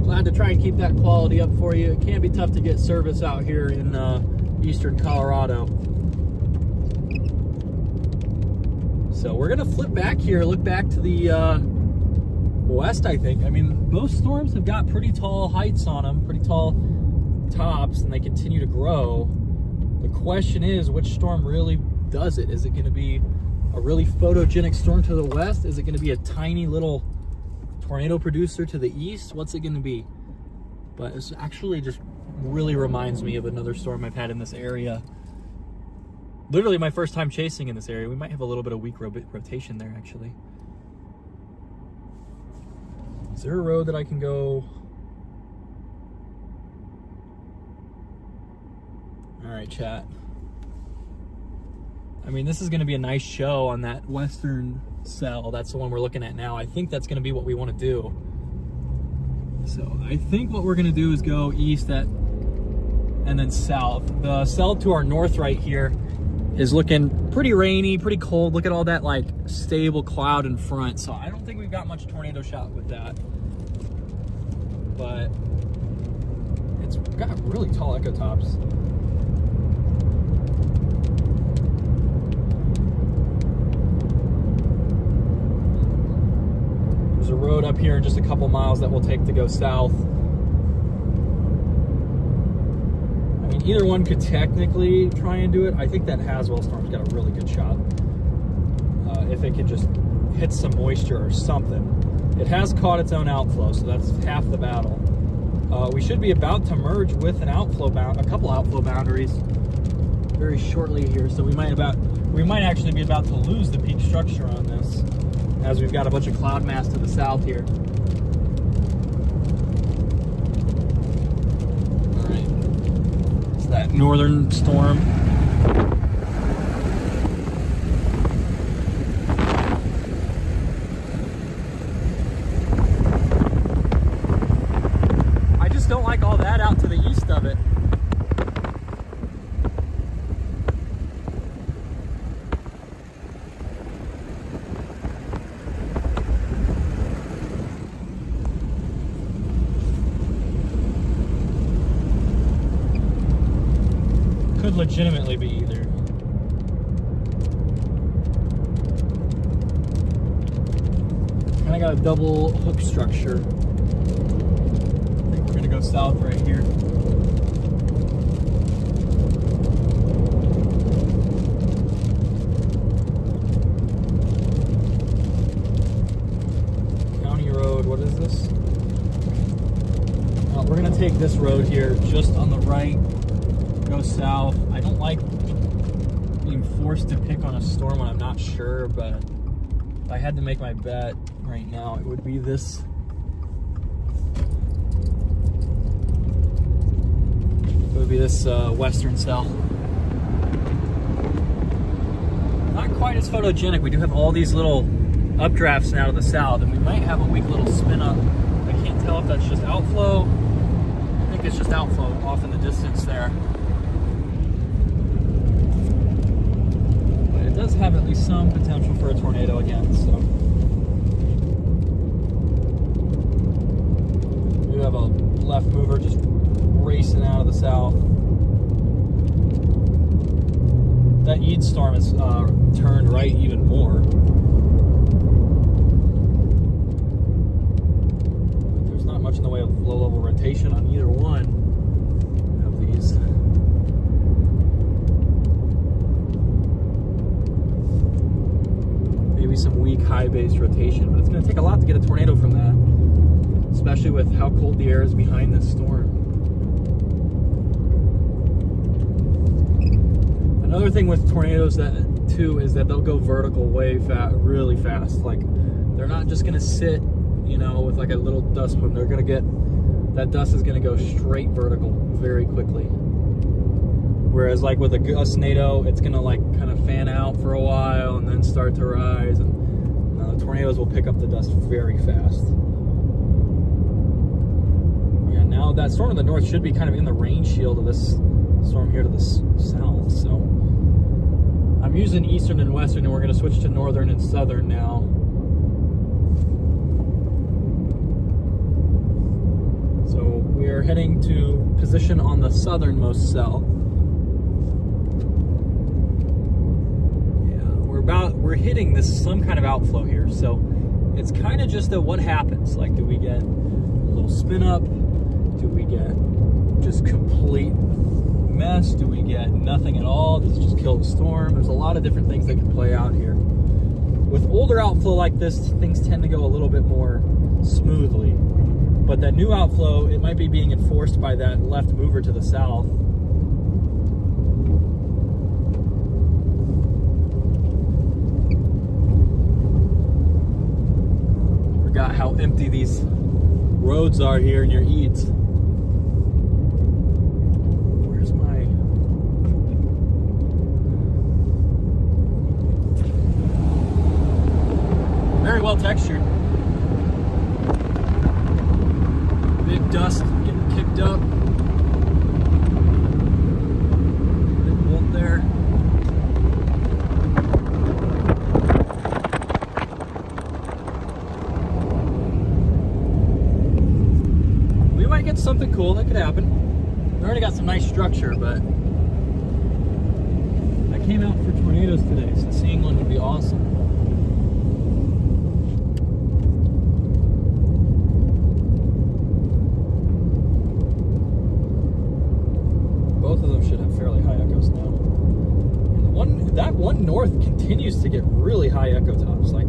Glad to try and keep that quality up for you. It can be tough to get service out here in eastern Colorado. So we're gonna flip back here, look back to the west, I think. I mean, both storms have got pretty tall heights on them, pretty tall tops, and they continue to grow. The question is, which storm really does it? Is it gonna be a really photogenic storm to the west? Is it gonna be a tiny little tornado producer to the east? What's it gonna be? But it's actually just really reminds me of another storm I've had in this area. Literally my first time chasing in this area. We might have a little bit of weak rotation there, actually. Is there a road that I can go? All right, chat. I mean, this is gonna be a nice show on that western cell. That's the one we're looking at now. I think that's gonna be what we wanna do. So I think what we're gonna do is go east and then south. The cell to our north right here is looking pretty rainy, pretty cold. Look at all that like stable cloud in front. So I don't think we've got much tornado shot with that. But it's got really tall echo tops. There's a road up here in just a couple miles that we'll take to go south. Either one could technically try and do it. I think that Haswell storm's got a really good shot. if it can just hit some moisture or something. It has caught its own outflow, so that's half the battle. We should be about to merge with a couple outflow boundaries very shortly here, so we might actually be about to lose the peak structure on this, as we've got a bunch of cloud mass to the south here. All right, it's that northern storm. Don't like all that out to the east of it. Could legitimately be either. And I got a double hook structure. Go south right here. County road, what is this? We're gonna take this road here just on the right, go south. I don't like being forced to pick on a storm when I'm not sure, but if I had to make my bet right now, it would be this. Would be this western cell. Not quite as photogenic. We do have all these little updrafts now to the south, and we might have a weak little spin up. I can't tell if that's just outflow. I think it's just outflow off in the distance there. But it does have at least some potential for a tornado again, so. We do have a left mover just racing out of the south. That Eid storm has turned right even more. But there's not much in the way of low-level rotation on either one of these. Maybe some weak high-base rotation, but it's going to take a lot to get a tornado from that, especially with how cold the air is behind this storm. Another thing with tornadoes too is that they'll go vertical really fast. Like, they're not just gonna sit, you know, with like a little dust plume. They're gonna that dust is gonna go straight vertical very quickly. Whereas like with a gustnado, it's gonna like kind of fan out for a while and then start to rise. And tornadoes will pick up the dust very fast. Yeah, now that storm in the north should be kind of in the rain shield of this storm here to the south, so I'm using eastern and western, and we're going to switch to northern and southern now. So we are heading to position on the southernmost cell. Yeah, we're hitting some kind of outflow here, so it's kind of just what happens. Like, do we get a little spin up? Do we get just complete mess? Do we get nothing at all? Does it just kill the storm? There's a lot of different things that can play out here. With older outflow like this, things tend to go a little bit more smoothly. But that new outflow, it might be being enforced by that left mover to the south. Forgot how empty these roads are here near Eads. Very well textured. Big dust getting kicked up. Big bolt there. We might get something cool. That could happen. We already got some nice structure, but I came out for tornadoes today, so seeing one would be awesome. Both of them should have fairly high echoes now. And that one one north continues to get really high echo tops. Like,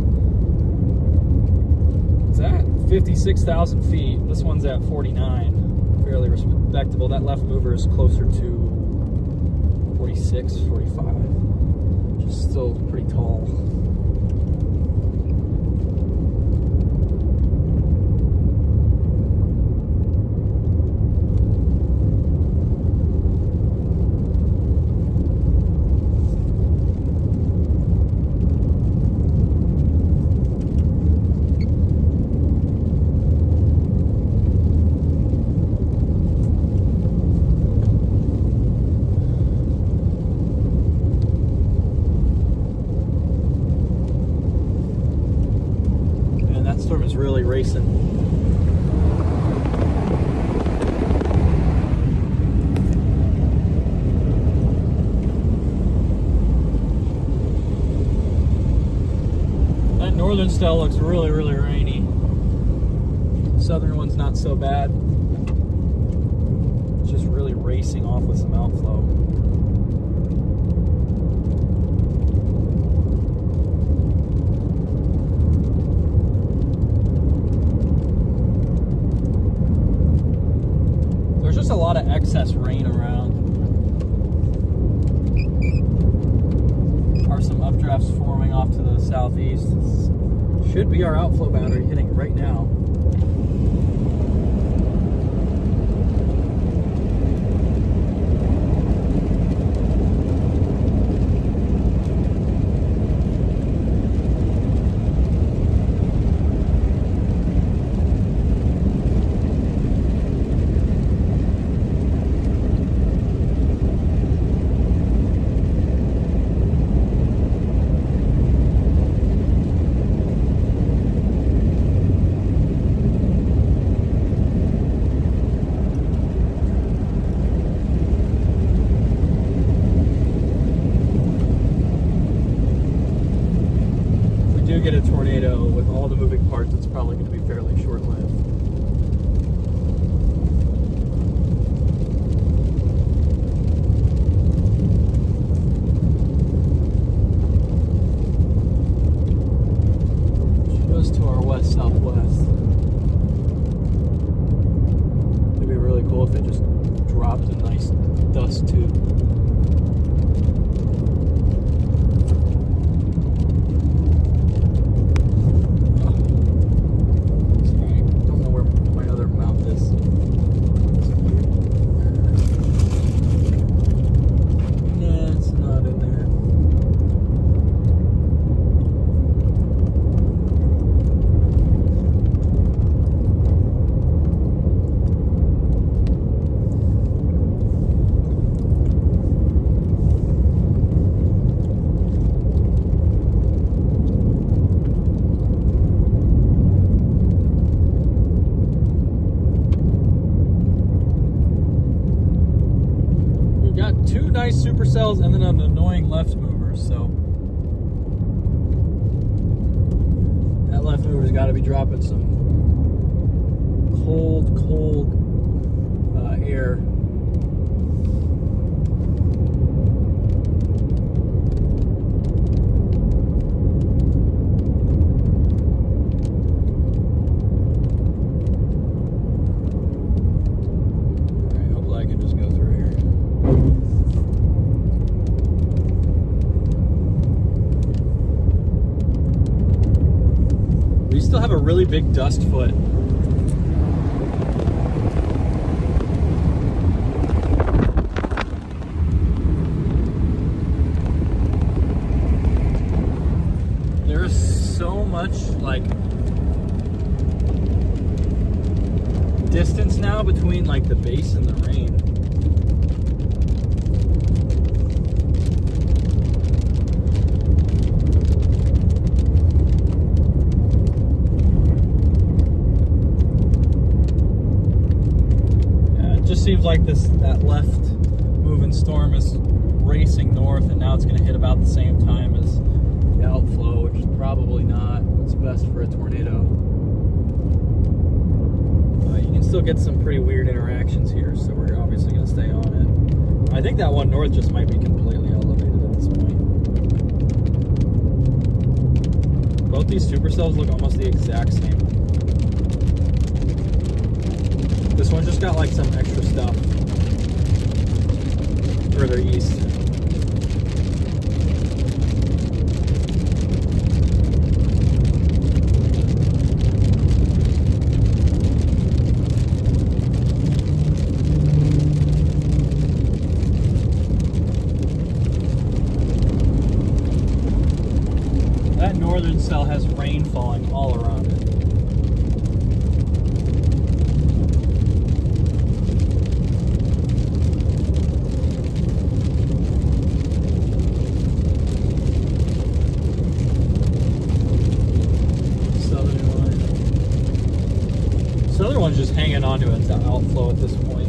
it's at 56,000 feet. This one's at 49. Fairly respectable. That left mover is closer to 46, 45. Which is still pretty tall. Storm is really racing. That northern style looks really, really rainy. Southern one's not so bad. It's just really racing off with some outflow. Just a lot of excess rain around. Are some updrafts forming off to the southeast. This should be our outflow boundary hitting right now. Get a tornado with all the moving parts, it's probably going to be fairly short-lived. Just to our west-southwest. It'd be really cool if it just dropped a nice dust tube. Two nice supercells and then an annoying left mover, so that left mover's got to be dropping some cold air. Alright, hopefully I can just go through here. We still have a really big dust foot. There's so much like distance now between like the base and the rain. Seems like that left moving storm is racing north, and now it's going to hit about the same time as the outflow, which is probably not what's best for a tornado. You can still get some pretty weird interactions here, so we're obviously going to stay on it. I think that one north just might be completely elevated at this point. Both these supercells look almost the exact same. This one just got like some extra stuff further east. That northern cell has rain falling all around it. Southern one's just hanging on to its outflow at this point.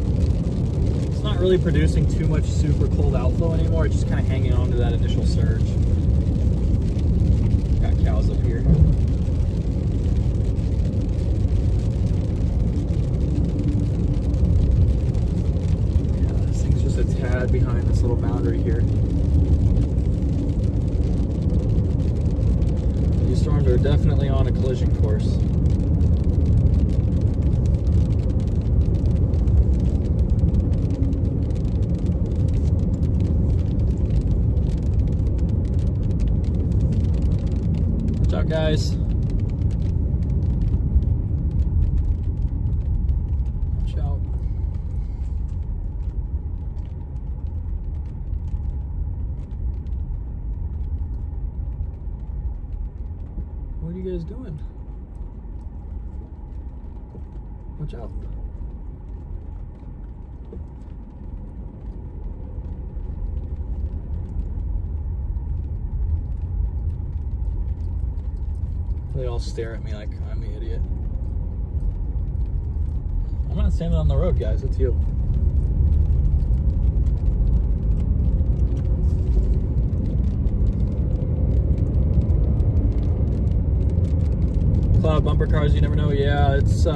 It's not really producing too much super cold outflow anymore. It's just kind of hanging on to that initial surge. Got cows up here. Yeah, this thing's just a tad behind this little boundary here. These storms are definitely on a collision course. Watch out, guys. Watch out. What are you guys doing? Watch out. They all stare at me like I'm the idiot. I'm not standing on the road, guys. It's you. Cloud bumper cars, you never know. Yeah, it's you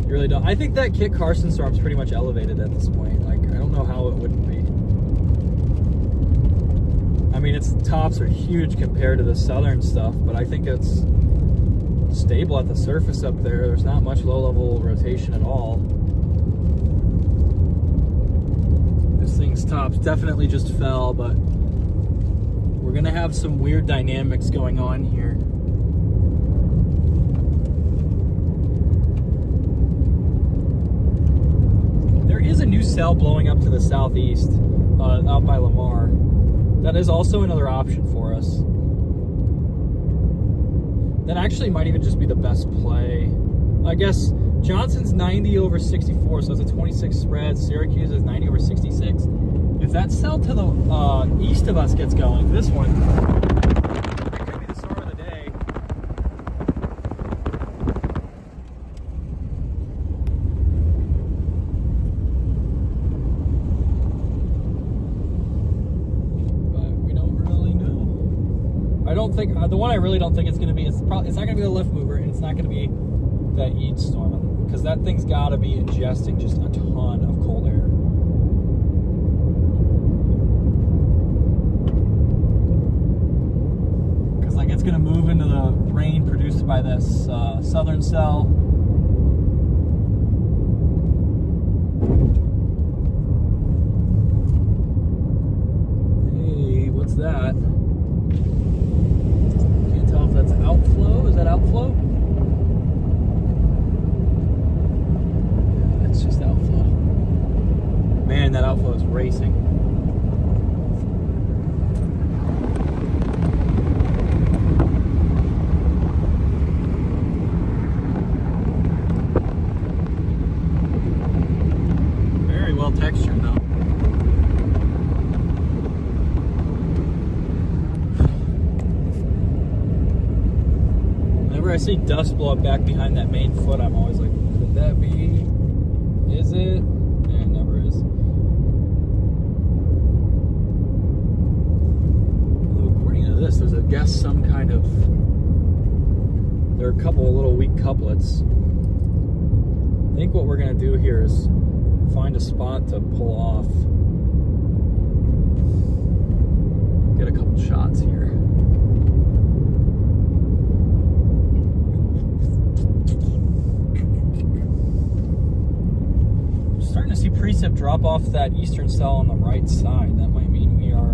really don't. I think that Kit Carson storm's pretty much elevated at this point. Like, I don't know how it wouldn't be. I mean, its tops are huge compared to the southern stuff, but I think it's stable at the surface up there. There's not much low-level rotation at all. This thing's tops definitely just fell, but we're gonna have some weird dynamics going on here. There is a new cell blowing up to the southeast, out by Lamar. That is also another option for us. That actually might even just be the best play. I guess Johnson's 90 over 64, so it's a 26 spread. Syracuse is 90 over 66. If that cell to the east of us gets going, this one, it could be the storm of the day. I don't think, the one I really don't think it's going to be, it's not going to be the left mover, and it's not going to be that Eid storm, because that thing's got to be ingesting just a ton of cold air. Because like it's going to move into the rain produced by this southern cell. Hey, what's that? That's outflow. Is that outflow? Yeah, that's just outflow. Man, that outflow is racing. Very well textured, though. I see dust blow up back behind that main foot, I'm always like, could that be? Is it? Yeah, it never is. Although according to this, there's, I guess, some kind of, there are a couple of little weak couplets. I think what we're going to do here is find a spot to pull off. Get a couple shots here. starting to see precip drop off that eastern cell on the right side. That might mean we are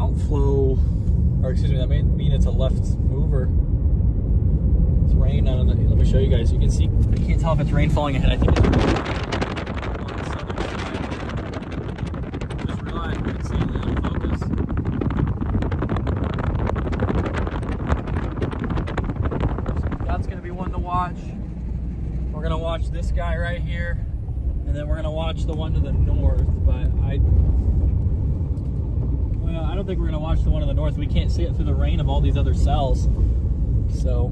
outflow, or excuse me, that may mean it's a left mover. It's rain on the, let me show you guys. You can see, I can't tell if it's rain falling ahead. I think it's rain on the southern side. Just realized we can see it in focus. So that's going to be one to watch. We're going to watch this guy right here, and then we're going to watch the one to the north, but I don't think we're going to watch the one to the north. We can't see it through the rain of all these other cells. So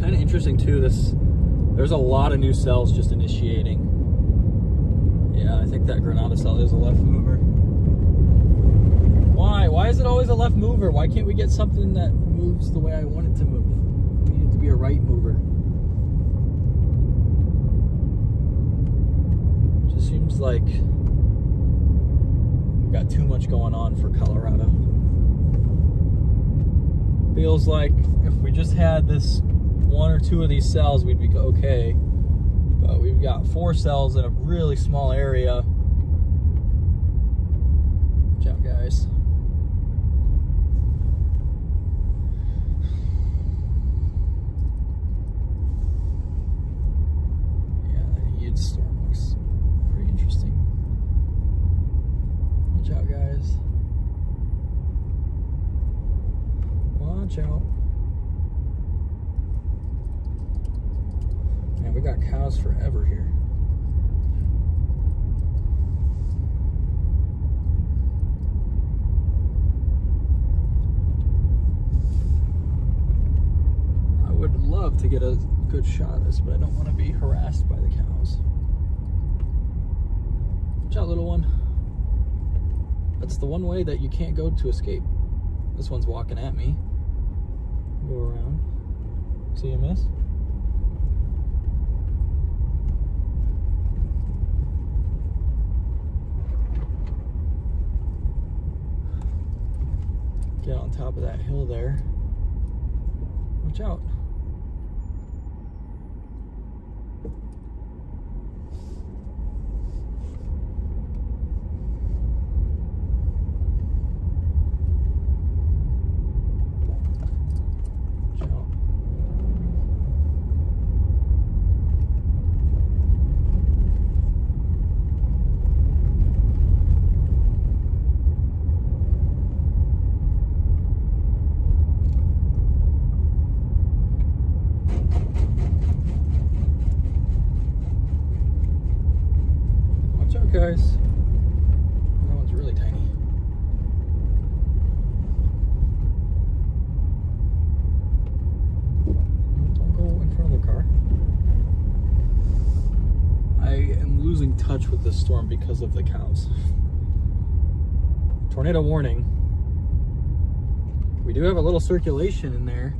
kind of interesting too, there's a lot of new cells just initiating. Yeah, I think that Granada cell is a left mover. Why is it always a left mover? Why can't we get something that moves the way I want it to move? We need it to be a right mover. Just seems like we've got too much going on for Colorado. Feels like if we just had this one or two of these cells, we'd be okay. But we've got 4 cells in a really small area. Watch out, guys. Storm looks pretty interesting. Watch out, guys. Watch out. Man, we got cows forever here. I would love to get a good shot of this, but I don't want to be harassed by the cows. Watch out, little one. That's the one way that you can't go to escape. This one's walking at me. Go around. See you, miss? Get on top of that hill there. Watch out. Guys, that one's really tiny. Don't go in front of the car. I am losing touch with this storm because of the cows. Tornado warning. We do have a little circulation in there.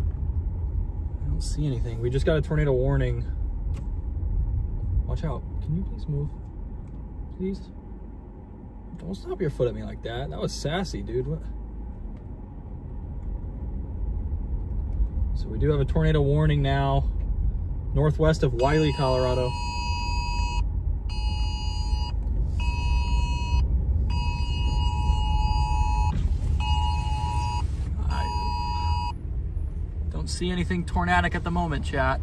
I don't see anything. We just got a tornado warning. Watch out. Can you please move? Please? Don't stop your foot at me like that. That was sassy, dude. What? So we do have a tornado warning now, northwest of Wiley, Colorado. I don't see anything tornadic at the moment, chat.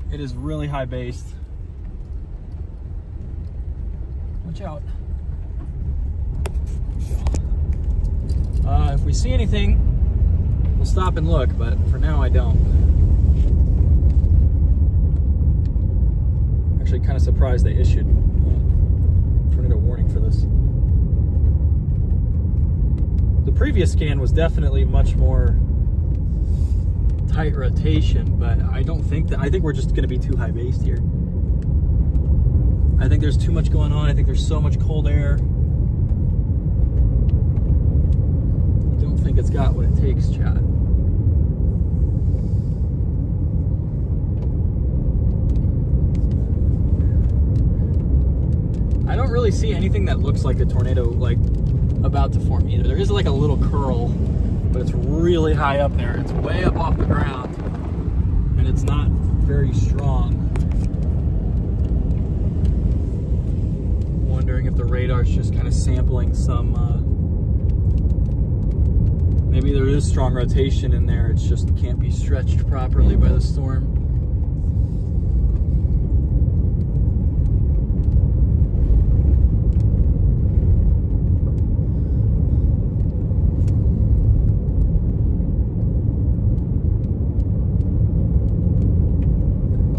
It is really high based. Watch out. If we see anything, we'll stop and look, but for now I don't. Actually kind of surprised they issued a tornado warning for this. The previous scan was definitely much more tight rotation, but I think we're just going to be too high based here. I think there's too much going on. I think there's so much cold air. I don't think it's got what it takes, chat. I don't really see anything that looks like a tornado like about to form either. There is like a little curl, but it's really high up there. It's way up off the ground, and it's not very strong. Wondering if the radar's just kind of sampling some, maybe there is strong rotation in there, it's just can't be stretched properly by the storm.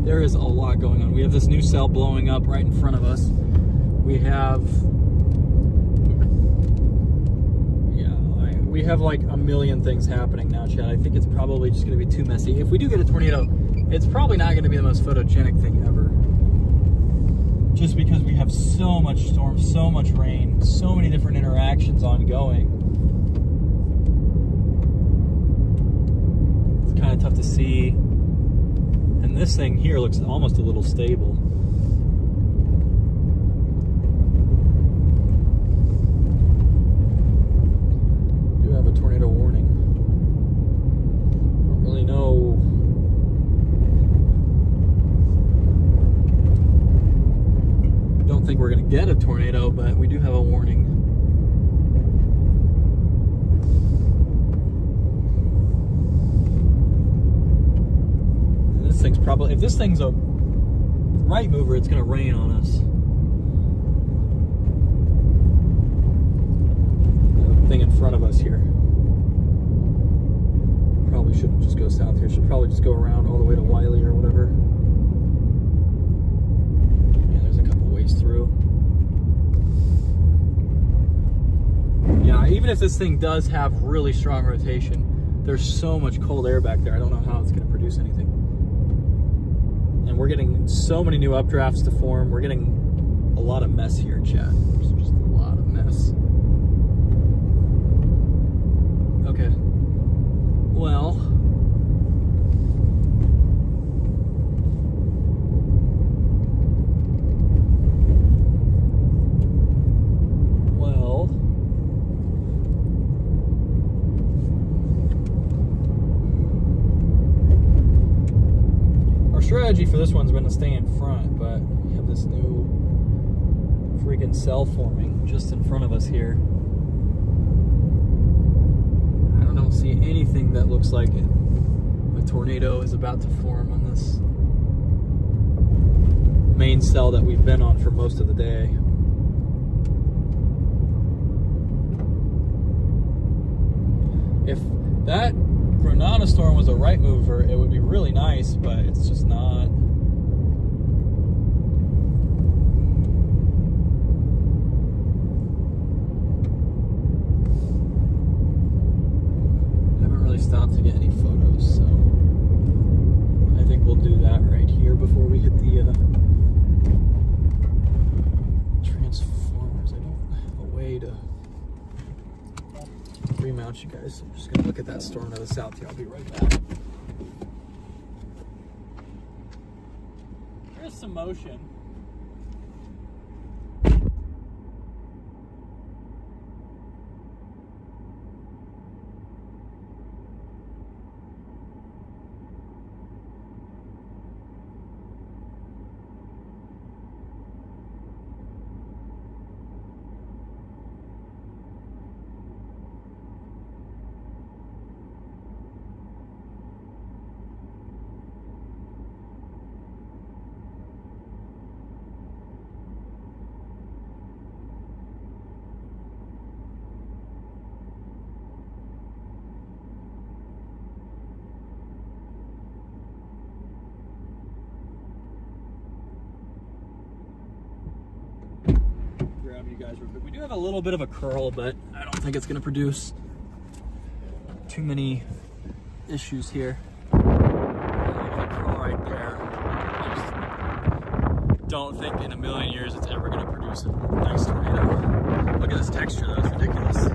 There is a lot going on. We have this new cell blowing up right in front of us. We have like a million things happening now, Chad. I think it's probably just going to be too messy. If we do get a tornado, it's probably not going to be the most photogenic thing ever. Just because we have so much storm, so much rain, so many different interactions ongoing. It's kind of tough to see. And this thing here looks almost a little stable. Tornado warning. Don't really know. Don't think we're going to get a tornado, but we do have a warning. And this thing's probably, if this thing's a right mover, it's going to rain on us. The thing in front of us here. Probably shouldn't just go south here. Should probably just go around all the way to Wiley or whatever. Yeah, there's a couple ways through. Yeah, even if this thing does have really strong rotation, there's so much cold air back there. I don't know how it's going to produce anything. And we're getting so many new updrafts to form. We're getting a lot of mess here, Chad. There's just a lot of mess. Okay. Well, our strategy for this one's been to stay in front, but we have this new freaking cell forming just in front of us here. I don't see anything that looks like it. A tornado is about to form on this main cell that we've been on for most of the day. If that Granada storm was a right mover, it would be really nice, but it's just not. Stop to get any photos, so I think we'll do that right here before we hit the transformers. I don't have a way to remount you guys, so I'm just gonna look at that storm to the south here. I'll be right back. There's some motion. Grab you guys real quick. We do have a little bit of a curl, but I don't think it's going to produce too many issues here. A curl right there. I just don't think in a million years it's ever going to produce a nice tornado. Look at this texture though, it's ridiculous.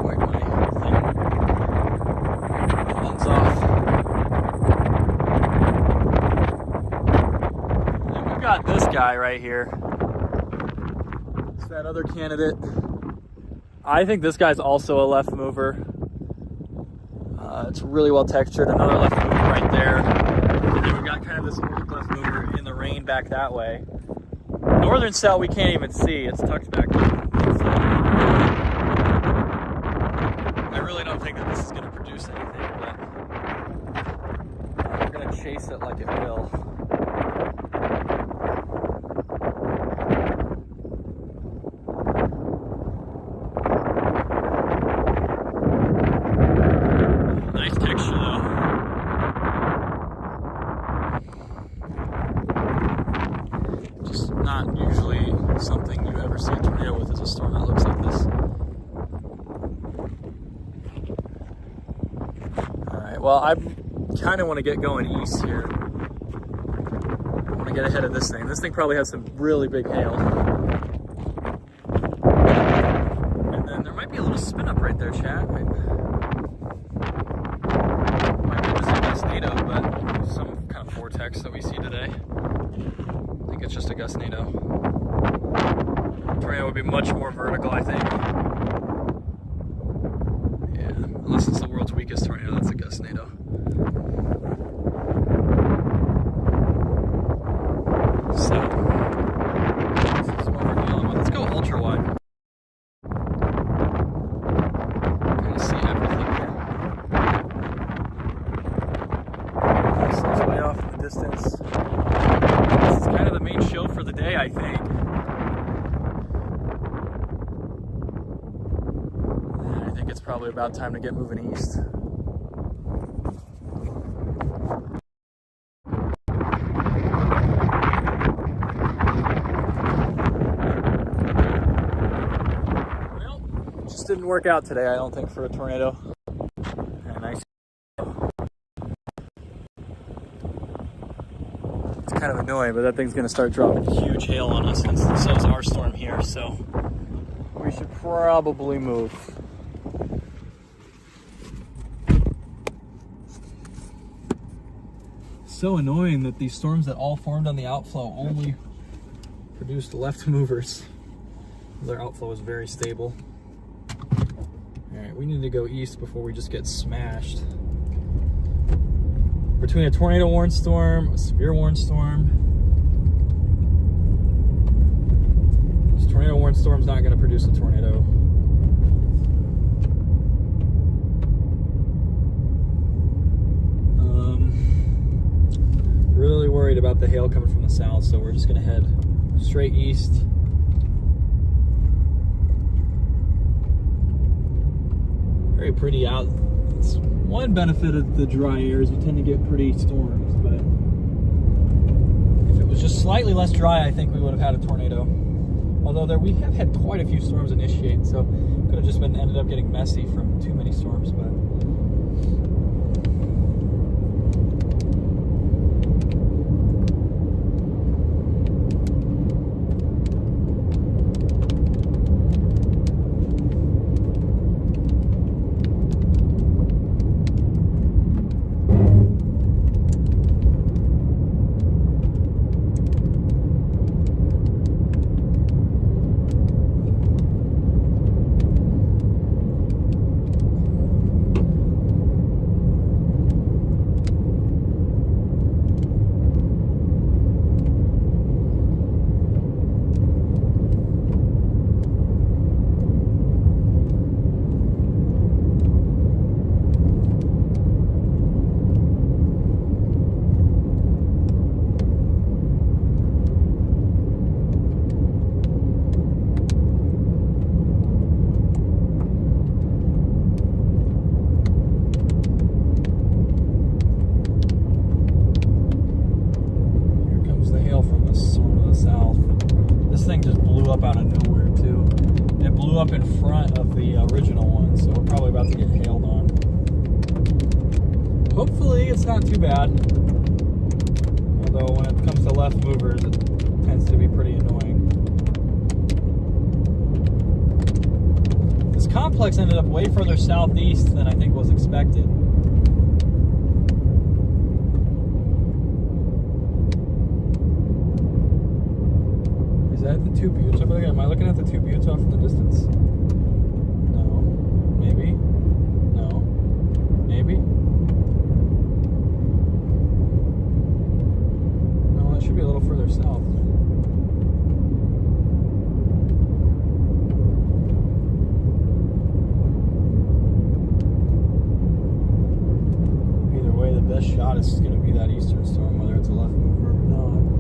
White guy right here. It's that other candidate. I think this guy's also a left mover. It's really well textured. Another left mover right there. And then we've got kind of this left mover in the rain back that way. Northern cell we can't even see. It's tucked back there. I really don't think that this is going to produce anything, but we're going to chase it like it will. Nice texture though. Just not usually something you ever see a tornado with, is a storm that looks like this. Alright, well, I kind of want to get going east here. I want to get ahead of this thing. This thing probably has some really big hail. And then there might be a little spin up right there, chat. Might be just a gustnado, but some kind of vortex that we see today. I think it's just a gustnado. Tornado would be much more vertical, I think. Yeah, unless it's the world's weakest tornado, that's a gustnado. So, this is what we're dealing with. Let's go ultra wide. Kind of see everything here. So it's way off in the distance. This is kind of the main show for the day, I think. I think it's probably about time to get moving east. Well, just didn't work out today, I don't think, for a tornado. Yeah, nice. It's kind of annoying, but that thing's going to start dropping huge hail on us, and so is our storm here, so we should probably move. So annoying that these storms that all formed on the outflow only produced left movers. Their outflow is very stable. Alright, we need to go east before we just get smashed. Between a tornado warned storm, a severe warned storm. This tornado warned storm is not going to produce a tornado. Really worried about the hail coming from the south, so we're just going to head straight east. Very pretty out. It's one benefit of the dry air is you tend to get pretty storms, but if it was just slightly less dry, I think we would have had a tornado. Although we have had quite a few storms initiate, so it could have just been ended up getting messy from too many storms, but up out of nowhere too. And it blew up in front of the original one, so we're probably about to get hailed on. Hopefully it's not too bad. Although when it comes to left movers, it tends to be pretty annoying. This complex ended up way further southeast than I think was expected. two buttes over there? Am I looking at the two buttes off in the distance? No. Maybe. No. Maybe. No, that should be a little further south. Either way, the best shot is going to be that eastern storm, whether it's a left mover or not.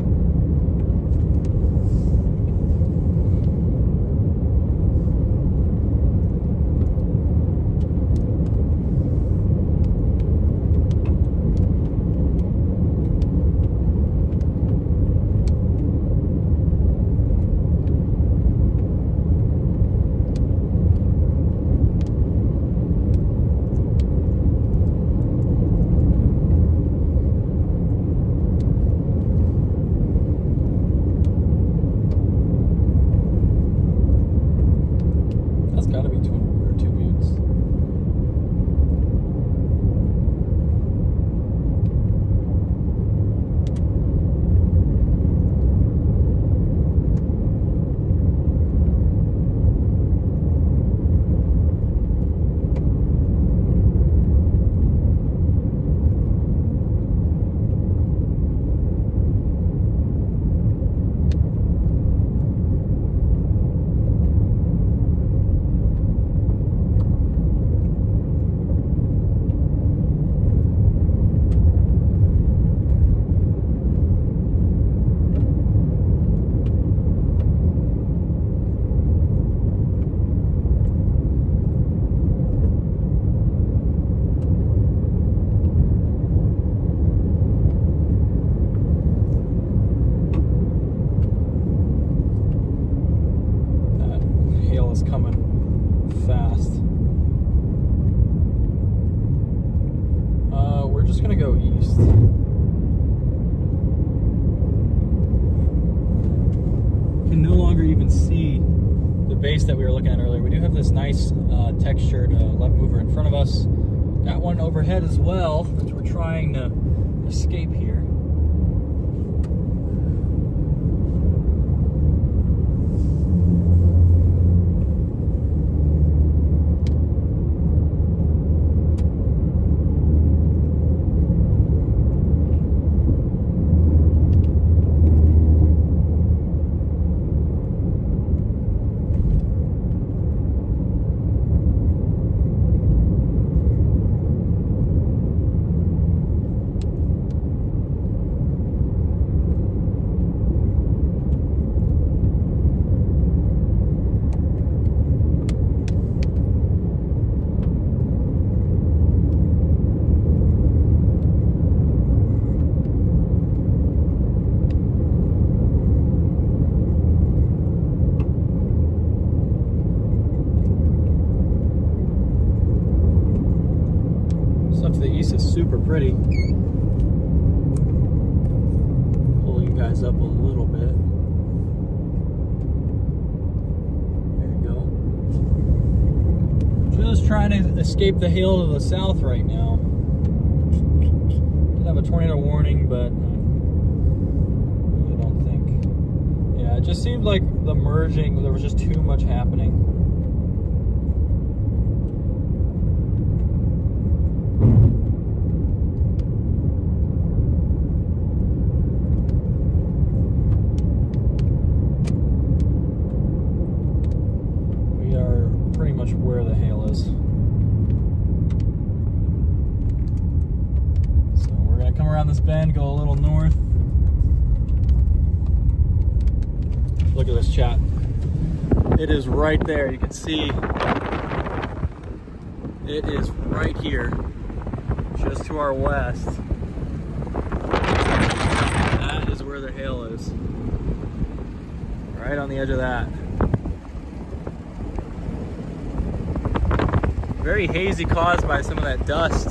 Got to be two buttes. Is coming fast. We're just gonna go east. Can no longer even see the base that we were looking at earlier. We do have this nice textured left mover in front of us. Got one overhead as well, which we're trying to escape here. Stuff to the east is super pretty. Pull you guys up a little bit. There you go. Just trying to escape the hail to the south right now. Did have a tornado warning, but I don't think. Yeah, it just seemed like the merging, there was just too much happening. Pretty much where the hail is. So we're gonna come around this bend, go a little north. Look at this, chat. It is right there. You can see it is right here, just to our west. That is where the hail is. Right on the edge of that. Very hazy, caused by some of that dust.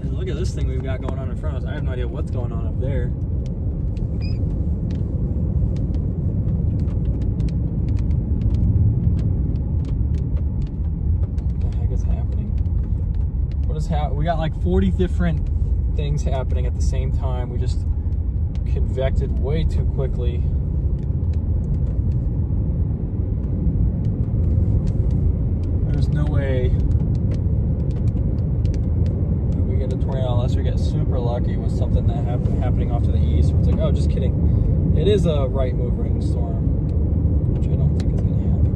And look at this thing we've got going on in front of us. I have no idea what's going on up there. What the heck is happening? we got like 40 different things happening at the same time. We just convected way too quickly. There's no way we get a tornado unless we get super lucky with something that happening off to the east. It's like, oh, just kidding. It is a right moving storm, which I don't think is going to happen.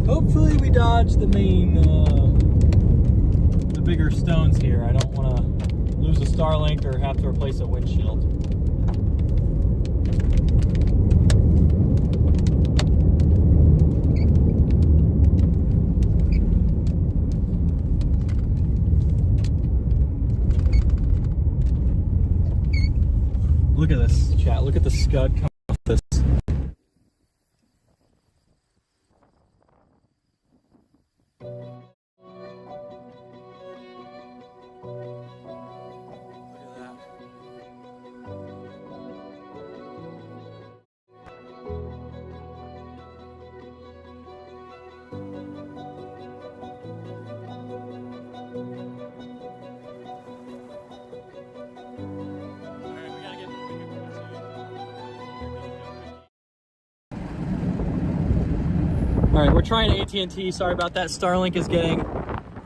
Hopefully we dodge the bigger stones here. I don't want to lose a Starlink or have to replace a windshield. Look at this, chat. Look at the scud coming off this. All right, we're trying AT&T. Sorry about that. Starlink is getting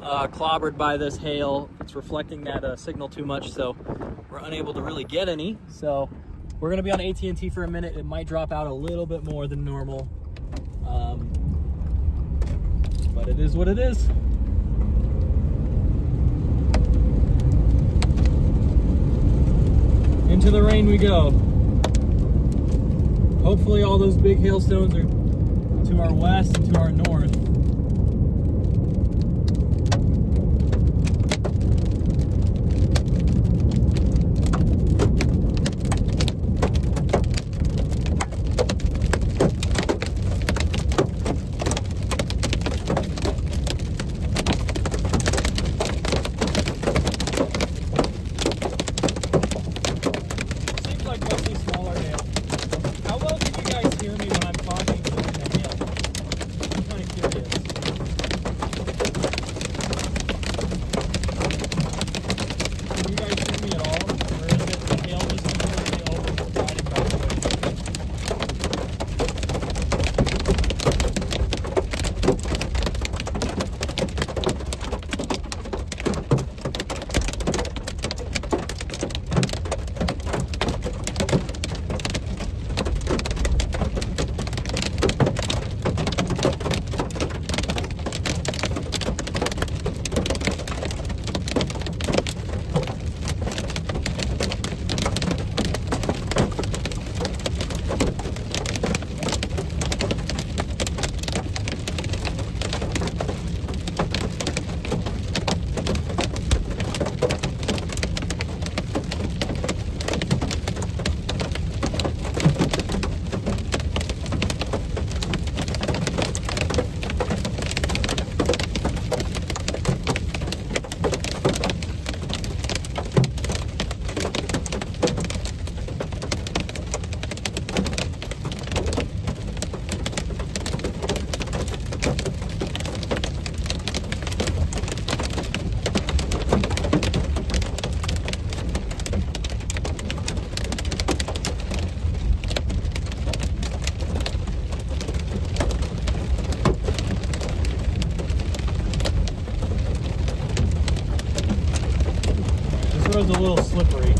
clobbered by this hail. It's reflecting that signal too much, so we're unable to really get any. So we're gonna be on AT&T for a minute. It might drop out a little bit more than normal, but it is what it is. Into the rain we go. Hopefully all those big hailstones are to our west and to our north. Seems like mostly smaller hail. How well can you guys hear me when I'm talking to the hail? I'm kind of curious. Can you guys hear me at all? Or is it the hail just completely overriding by the way? This road's a little slippery.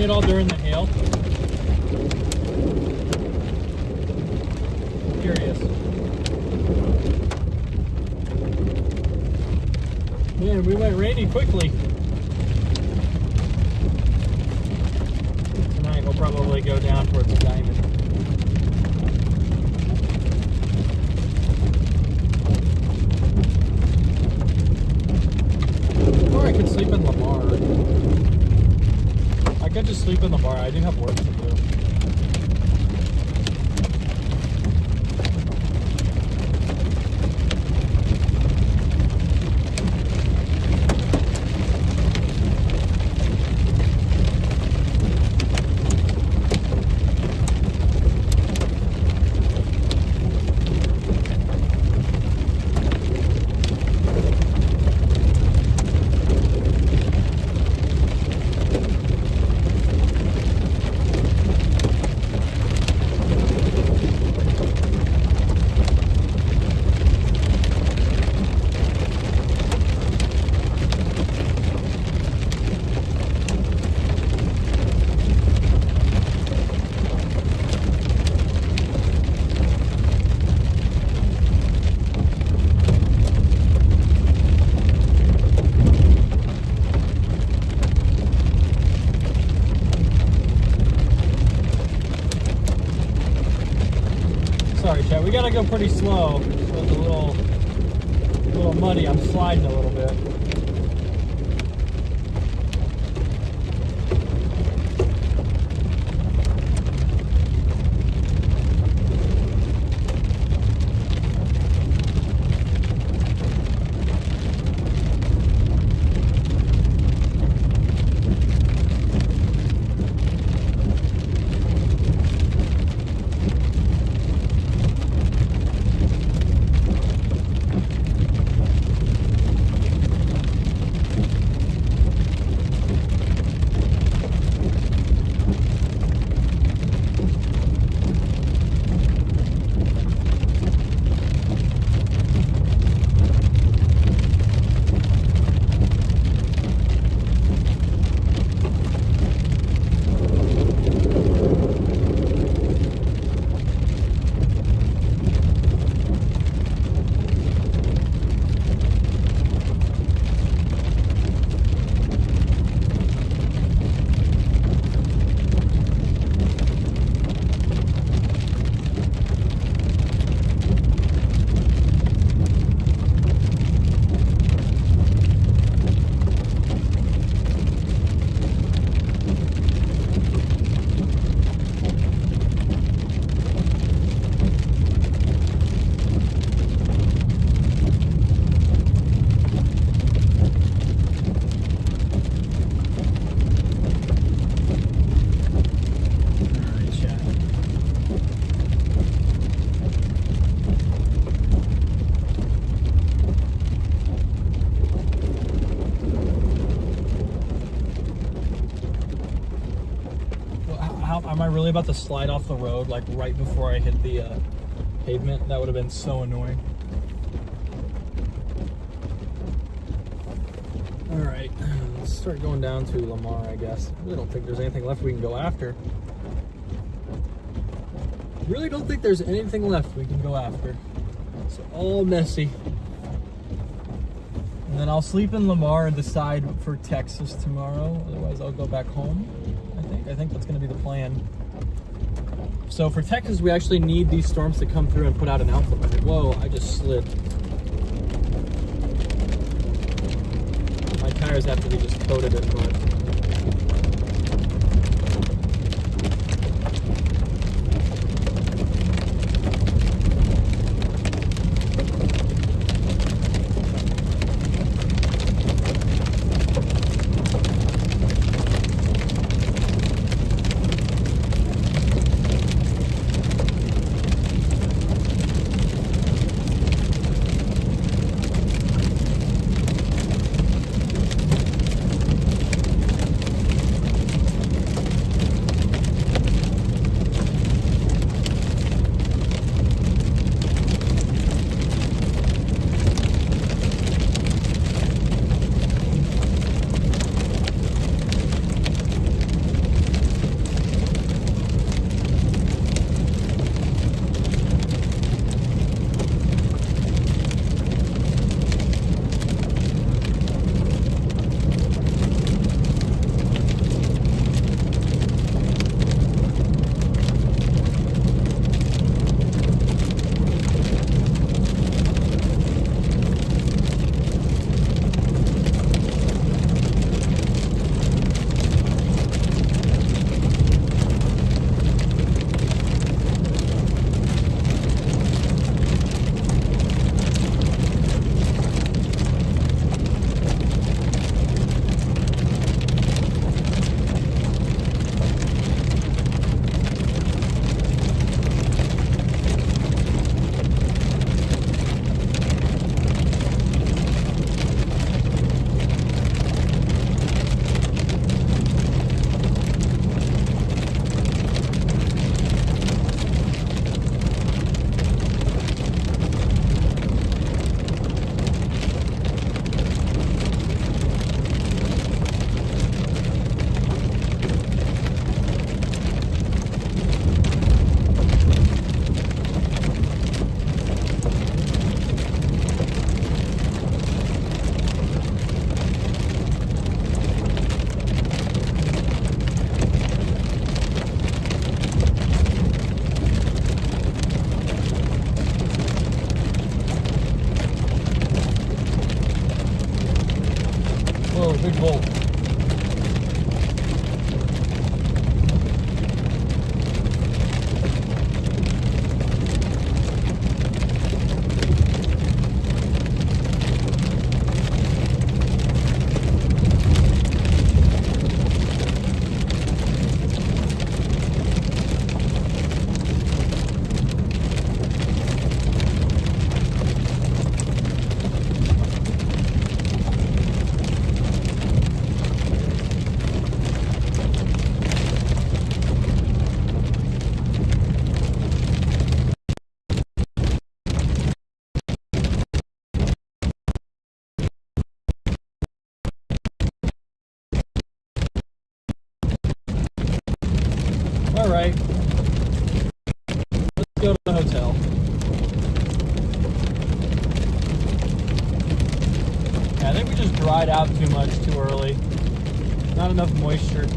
at all during the hail? I'm curious. Man, we went rainy quickly. Tonight we'll probably go down towards the Diamond. Or I could sleep in Lamar. I could just sleep in Lamar. I do have work to do. Sorry, Chad. We gotta go pretty slow. So it's a little muddy. I'm sliding a little bit. Am I really about to slide off the road like right before I hit the pavement? That would have been so annoying. All right, let's start going down to Lamar, I guess. I really don't think there's anything left we can go after. Really don't think there's anything left we can go after. It's all messy. And then I'll sleep in Lamar and decide for Texas tomorrow. Otherwise, I'll go back home. I think that's going to be the plan. So for Texas, we actually need these storms to come through and put out an outlet. Whoa, I just slid. My tires have to be just coated in mud. Good volt. All right, let's go to the hotel. Yeah, I think we just dried out too much too early. Not enough moisture.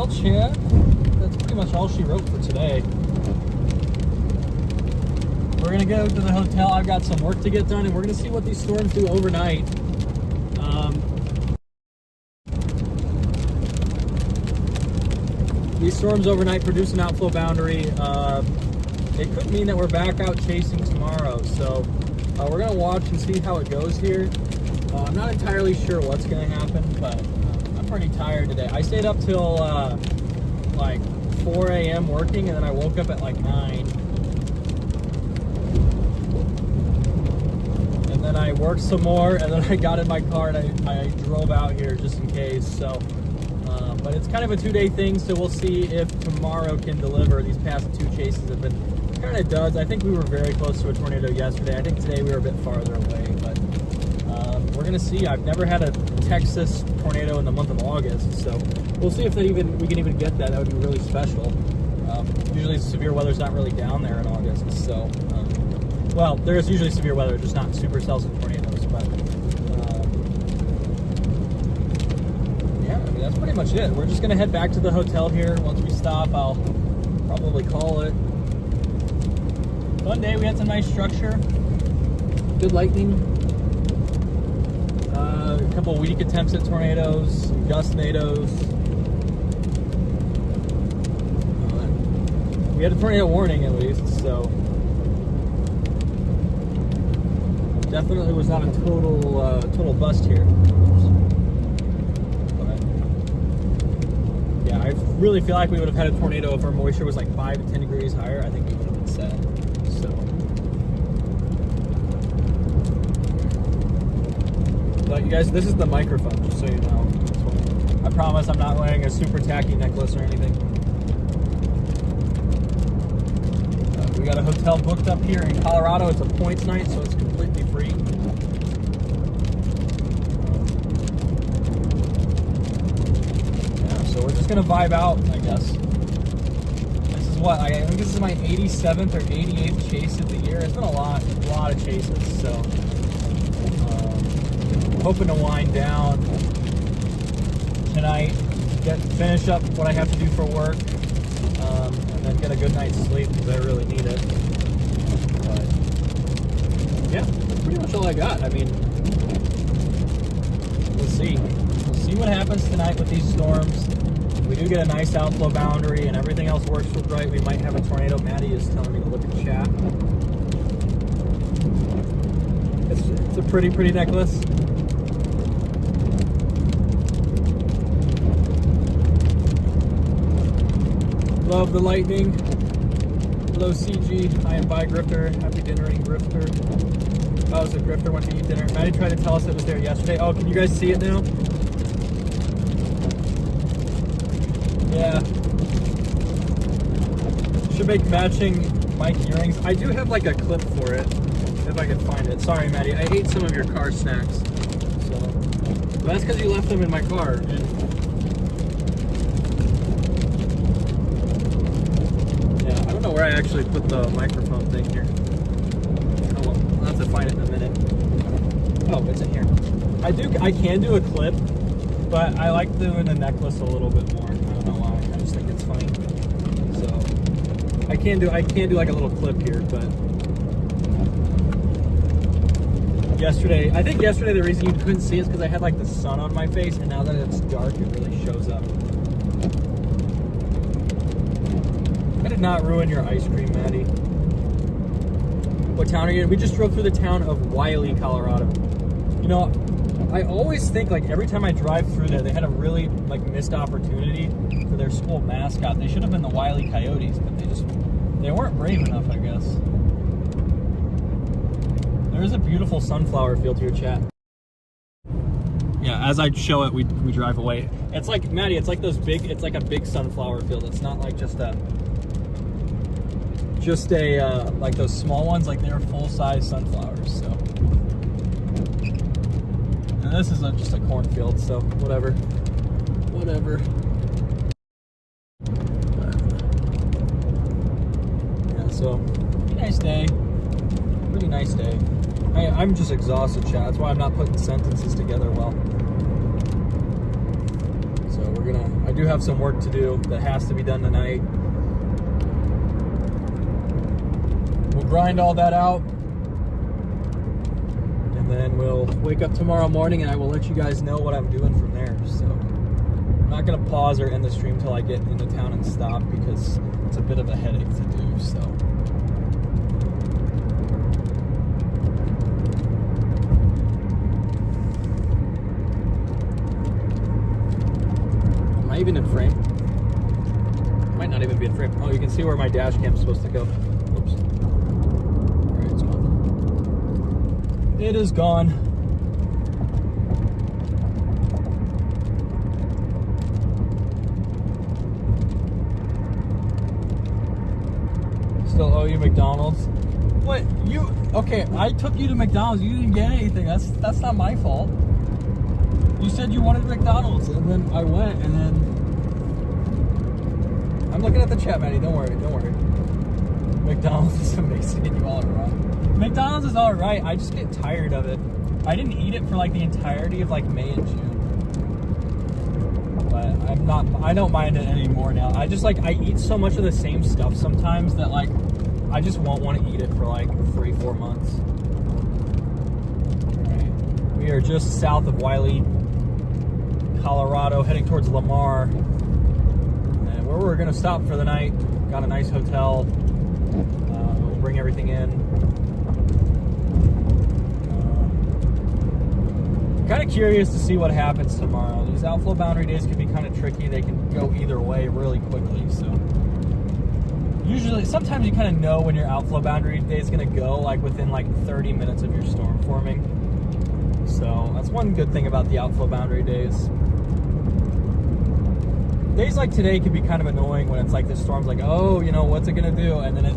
Check. That's pretty much all she wrote for today. We're gonna go to the hotel. I've got some work to get done, and we're gonna see what these storms do overnight. These storms overnight produce an outflow boundary. It could mean that we're back out chasing tomorrow. So we're gonna watch and see how it goes here. I'm not entirely sure what's gonna happen, but pretty tired today. I stayed up till like 4 a.m. working, and then I woke up at like 9. And then I worked some more, and then I got in my car and I drove out here just in case. So, but it's kind of a 2-day thing, so we'll see if tomorrow can deliver. These past 2 chases have been kind of duds. I think we were very close to a tornado yesterday. I think today we were a bit farther away, but we're gonna see. I've never had a Texas tornado in the month of August, so we'll see if we can even get that. That would be really special. Usually severe weather's not really down there in August, so well, there's usually severe weather, just not supercells and tornadoes. But yeah, I mean, that's pretty much it. We're just gonna head back to the hotel here. Once we stop, I'll probably call it. Fun day. We had some nice structure, good lightning. A couple of weak attempts at tornadoes, gust-nados. We had a tornado warning at least, so definitely was not a total bust here. But yeah, I really feel like we would have had a tornado if our moisture was like 5 to 10 degrees higher. I think we would have been set. So. But you guys, this is the microphone, just so you know. I promise I'm not wearing a super tacky necklace or anything. We got a hotel booked up here in Colorado. It's a points night, so it's completely free. Yeah, so we're just gonna vibe out, I guess. This is what, I think this is my 87th or 88th chase of the year. It's been a lot of chases, so hoping to wind down tonight, finish up what I have to do for work, and then get a good night's sleep because I really need it. But yeah, that's pretty much all I got. I mean, we'll see. We'll see what happens tonight with these storms. If we do get a nice outflow boundary and everything else works right, we might have a tornado. Maddie is telling me to look at chat. It's a pretty necklace. Love the lightning. Hello CG, I am by Grifter. Happy dinnering, Grifter. Oh, so Grifter went to eat dinner. Maddie tried to tell us it was there yesterday. Oh, can you guys see it now? Yeah. Should make matching mic earrings. I do have like a clip for it, if I can find it. Sorry, Maddie, I ate some of your car snacks. So, but that's because you left them in my car. And yeah, I don't know where I actually put the microphone thing here. Oh well, I'll have to find it in a minute. Oh, it's in here. I can do a clip, but I like doing the necklace a little bit more. I don't know why. I just think it's funny. So I can do like a little clip here, but I think yesterday the reason you couldn't see is because I had like the sun on my face, and now that it's dark, it really shows up. I did not ruin your ice cream, Maddie. What town are you in? We just drove through the town of Wiley, Colorado. You know, I always think like every time I drive through there, they had a really like missed opportunity for their school mascot. They should have been the Wiley Coyotes, but they weren't brave enough, I guess. There is a beautiful sunflower field here, chat. Yeah, as I show it, we drive away. It's like, Maddie, it's like it's like a big sunflower field. It's not like just a like those small ones, like they're full-size sunflowers, so. And this is just a cornfield, so whatever. Yeah, so, nice day. Really nice day. I'm just exhausted, chat. That's why I'm not putting sentences together well. So I do have some work to do that has to be done tonight. We'll grind all that out, and then we'll wake up tomorrow morning and I will let you guys know what I'm doing from there. So I'm not gonna pause or end the stream till I get into town and stop, because it's a bit of a headache to do, so. Am I even in frame? Might not even be in frame. Oh, you can see where my dash cam's supposed to go. Oops. Alright, it's gone. It is gone. Still owe you McDonald's. What? Okay, I took you to McDonald's. You didn't get anything. That's not my fault. You said you wanted McDonald's, and then I went, and then I'm looking at the chat, Maddie. Don't worry. McDonald's is amazing, and you all are wrong. McDonald's is all right. I just get tired of it. I didn't eat it for like the entirety of like May and June, but I don't mind it anymore now. I eat so much of the same stuff sometimes that like I just won't want to eat it for like 3-4 months. All right. We are just south of Wiley, Colorado, heading towards Lamar, and where we're gonna stop for the night. Got a nice hotel. We'll bring everything in. Kind of curious to see what happens tomorrow. These outflow boundary days can be kind of tricky. They can go either way really quickly. So usually, sometimes you kind of know when your outflow boundary day is going to go, like within like 30 minutes of your storm forming. So that's one good thing about the outflow boundary days. Days like today can be kind of annoying when it's like the storm's like, oh, you know, what's it going to do? And then it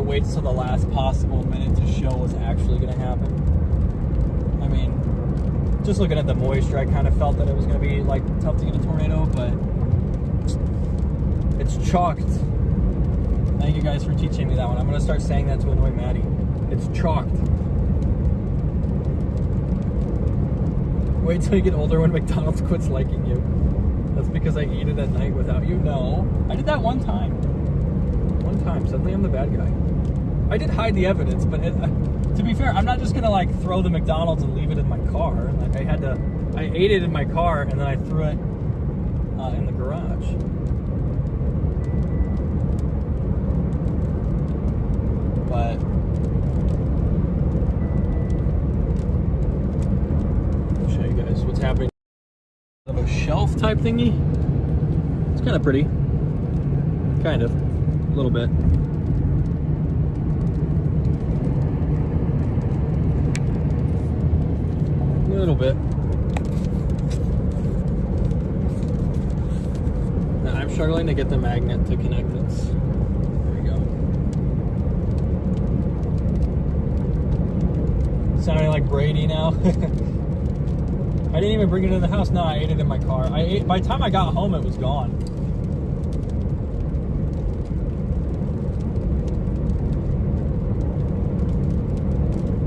waits till the last possible minute to show what's actually going to happen. I mean, just looking at the moisture, I kind of felt that it was going to be like tough to get a tornado, but it's chalked. Thank you guys for teaching me that one. I'm going to start saying that to annoy Maddie. It's chalked. Wait till you get older when McDonald's quits liking you. That's because I eat it at night without you. No, I did that one time. Suddenly I'm the bad guy. I did hide the evidence, but to be fair, I'm not just gonna like throw the McDonald's and leave it in my car. Like I ate it in my car and then I threw it in the garage. But I'll show you guys what's happening. Of a shelf type thingy. It's kind of pretty. Kind of. A little bit. A little bit. Now, I'm struggling to get the magnet to connect it. There we go. Sounding like Brady now. I didn't even bring it in the house. No, I ate it in my car. By the time I got home, it was gone.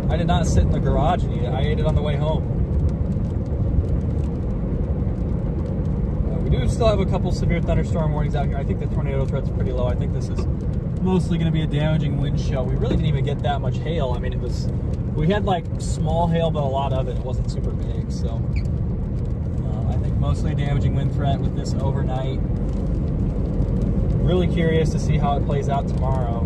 I did not sit in the garage and eat it. I ate it on the way home. We do still have a couple severe thunderstorm warnings out here. I think the tornado threat's pretty low. I think this is mostly going to be a damaging wind show. We really didn't even get that much hail. I mean, we had like small hail, but a lot of it. It wasn't super big, so I think mostly a damaging wind threat with this overnight. Really curious to see how it plays out tomorrow.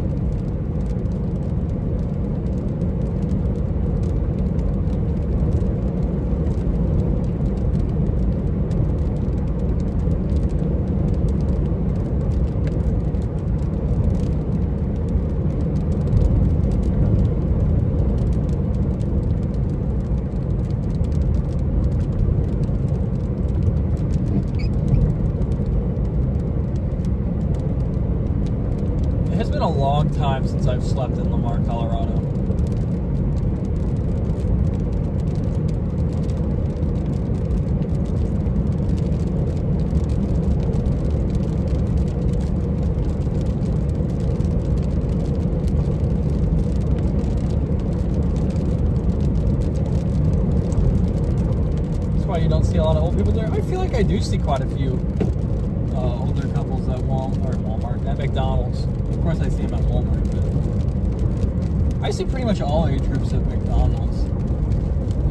It's been a long time since I've slept in Lamar, Colorado. That's why you don't see a lot of old people there. I feel like I do see quite a few older couples at Walmart, at McDonald's. Of course, I see them at Walmart, but I see pretty much all age groups at McDonald's.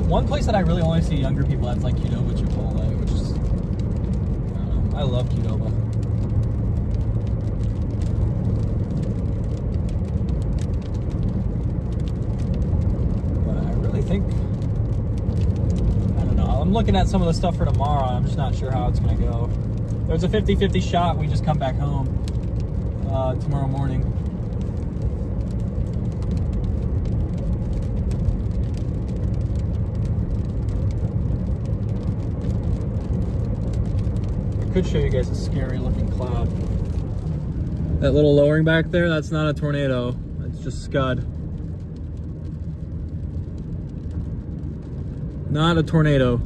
One place that I really only see younger people at is like Qdoba Chipotle, which is, I don't know, I love Qdoba. But I really think, I don't know, I'm looking at some of the stuff for tomorrow, I'm just not sure how it's going to go. There's a 50-50 shot we just come back home tomorrow morning. I could show you guys a scary looking cloud. That little lowering back there, that's not a tornado. It's just scud. Not a tornado.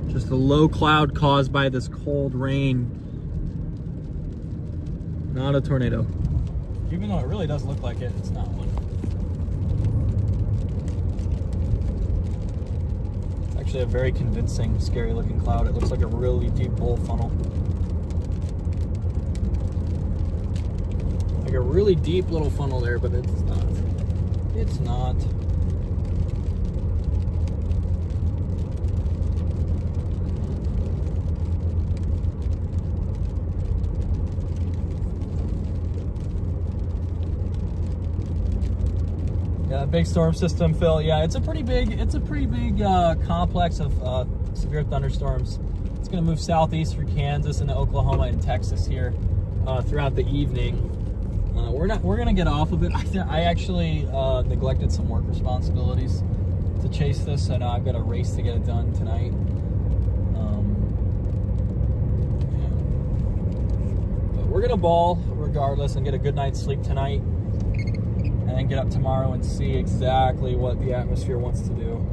Just a low cloud caused by this cold rain. Not a tornado. Even though it really does look like it, it's not one. It's actually a very convincing, scary looking cloud. It looks like a really deep bowl funnel. Like a really deep little funnel there, but it's not. It's not. Yeah, big storm system, Phil. Yeah, it's a pretty big complex of severe thunderstorms. It's going to move southeast through Kansas into Oklahoma and Texas here throughout the evening. We're going to get off of it. I actually neglected some work responsibilities to chase this, so now I've got a race to get it done tonight. Yeah. But we're going to ball regardless and get a good night's sleep tonight. And then get up tomorrow and see exactly what the atmosphere wants to do.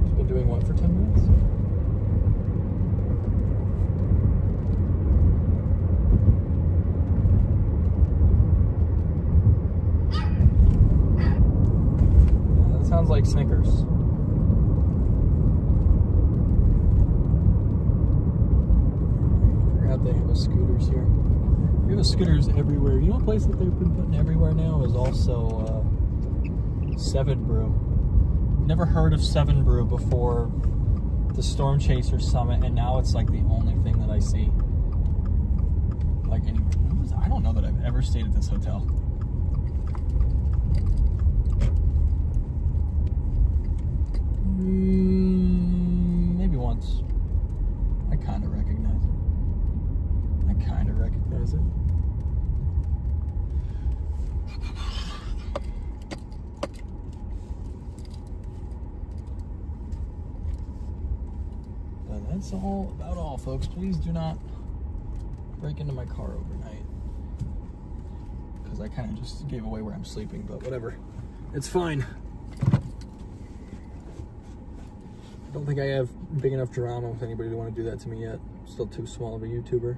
It's been doing what for 10 minutes? Yeah, that sounds like Snickers. Forgot they have a scooters here. We have scooters everywhere. You know, a place that they've been putting everywhere now is also Seven Brew. Never heard of Seven Brew before the Storm Chaser Summit, and now it's like the only thing that I see. Like I don't know that I've ever stayed at this hotel. Maybe once. I kind of recognize it. But that's about all, folks. Please do not break into my car overnight, because I kind of just gave away where I'm sleeping, but whatever. It's fine. I don't think I have big enough drama with anybody to want to do that to me yet. I'm still too small of a YouTuber.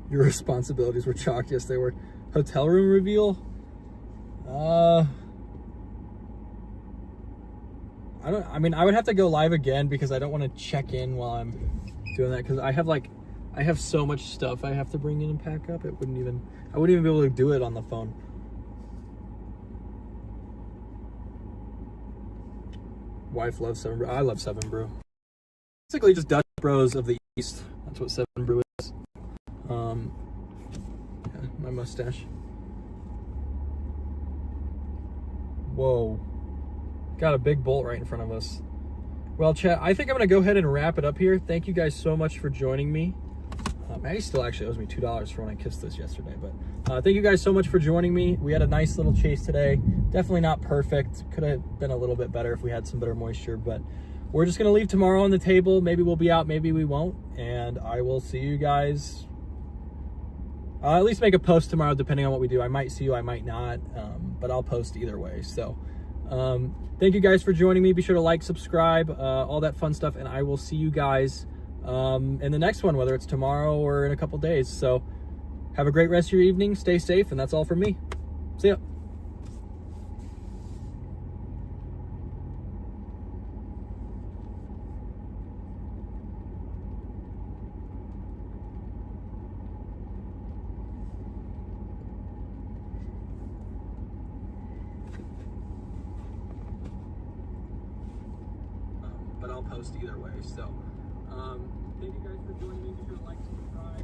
Your responsibilities were chalked. Yes, they were. Hotel room reveal? I mean, I would have to go live again because I don't want to check in while I'm doing that, because I have so much stuff I have to bring in and pack up. I wouldn't even be able to do it on the phone. Wife loves Seven Brew. I love Seven Brew. Basically just Dutch Bros of the East. That's what Seven Brew is. Yeah, my mustache. Whoa. Got a big bolt right in front of us. Well, chat, I think I'm going to go ahead and wrap it up here. Thank you guys so much for joining me. Maddie still actually owes me $2 for when I kissed this yesterday, but thank you guys so much for joining me. We had a nice little chase today. Definitely not perfect. Could have been a little bit better if we had some better moisture, but we're just going to leave tomorrow on the table. Maybe we'll be out, maybe we won't, and I will see you guys. I'll at least make a post tomorrow depending on what we do. I might see you, I might not, but I'll post either way. So thank you guys for joining me. Be sure to like, subscribe, all that fun stuff, and I will see you guys in the next one, whether it's tomorrow or in a couple days. So have a great rest of your evening. Stay safe, and that's all from me. See ya. But I'll post either way. So thank you guys for joining me. Be sure to like, subscribe.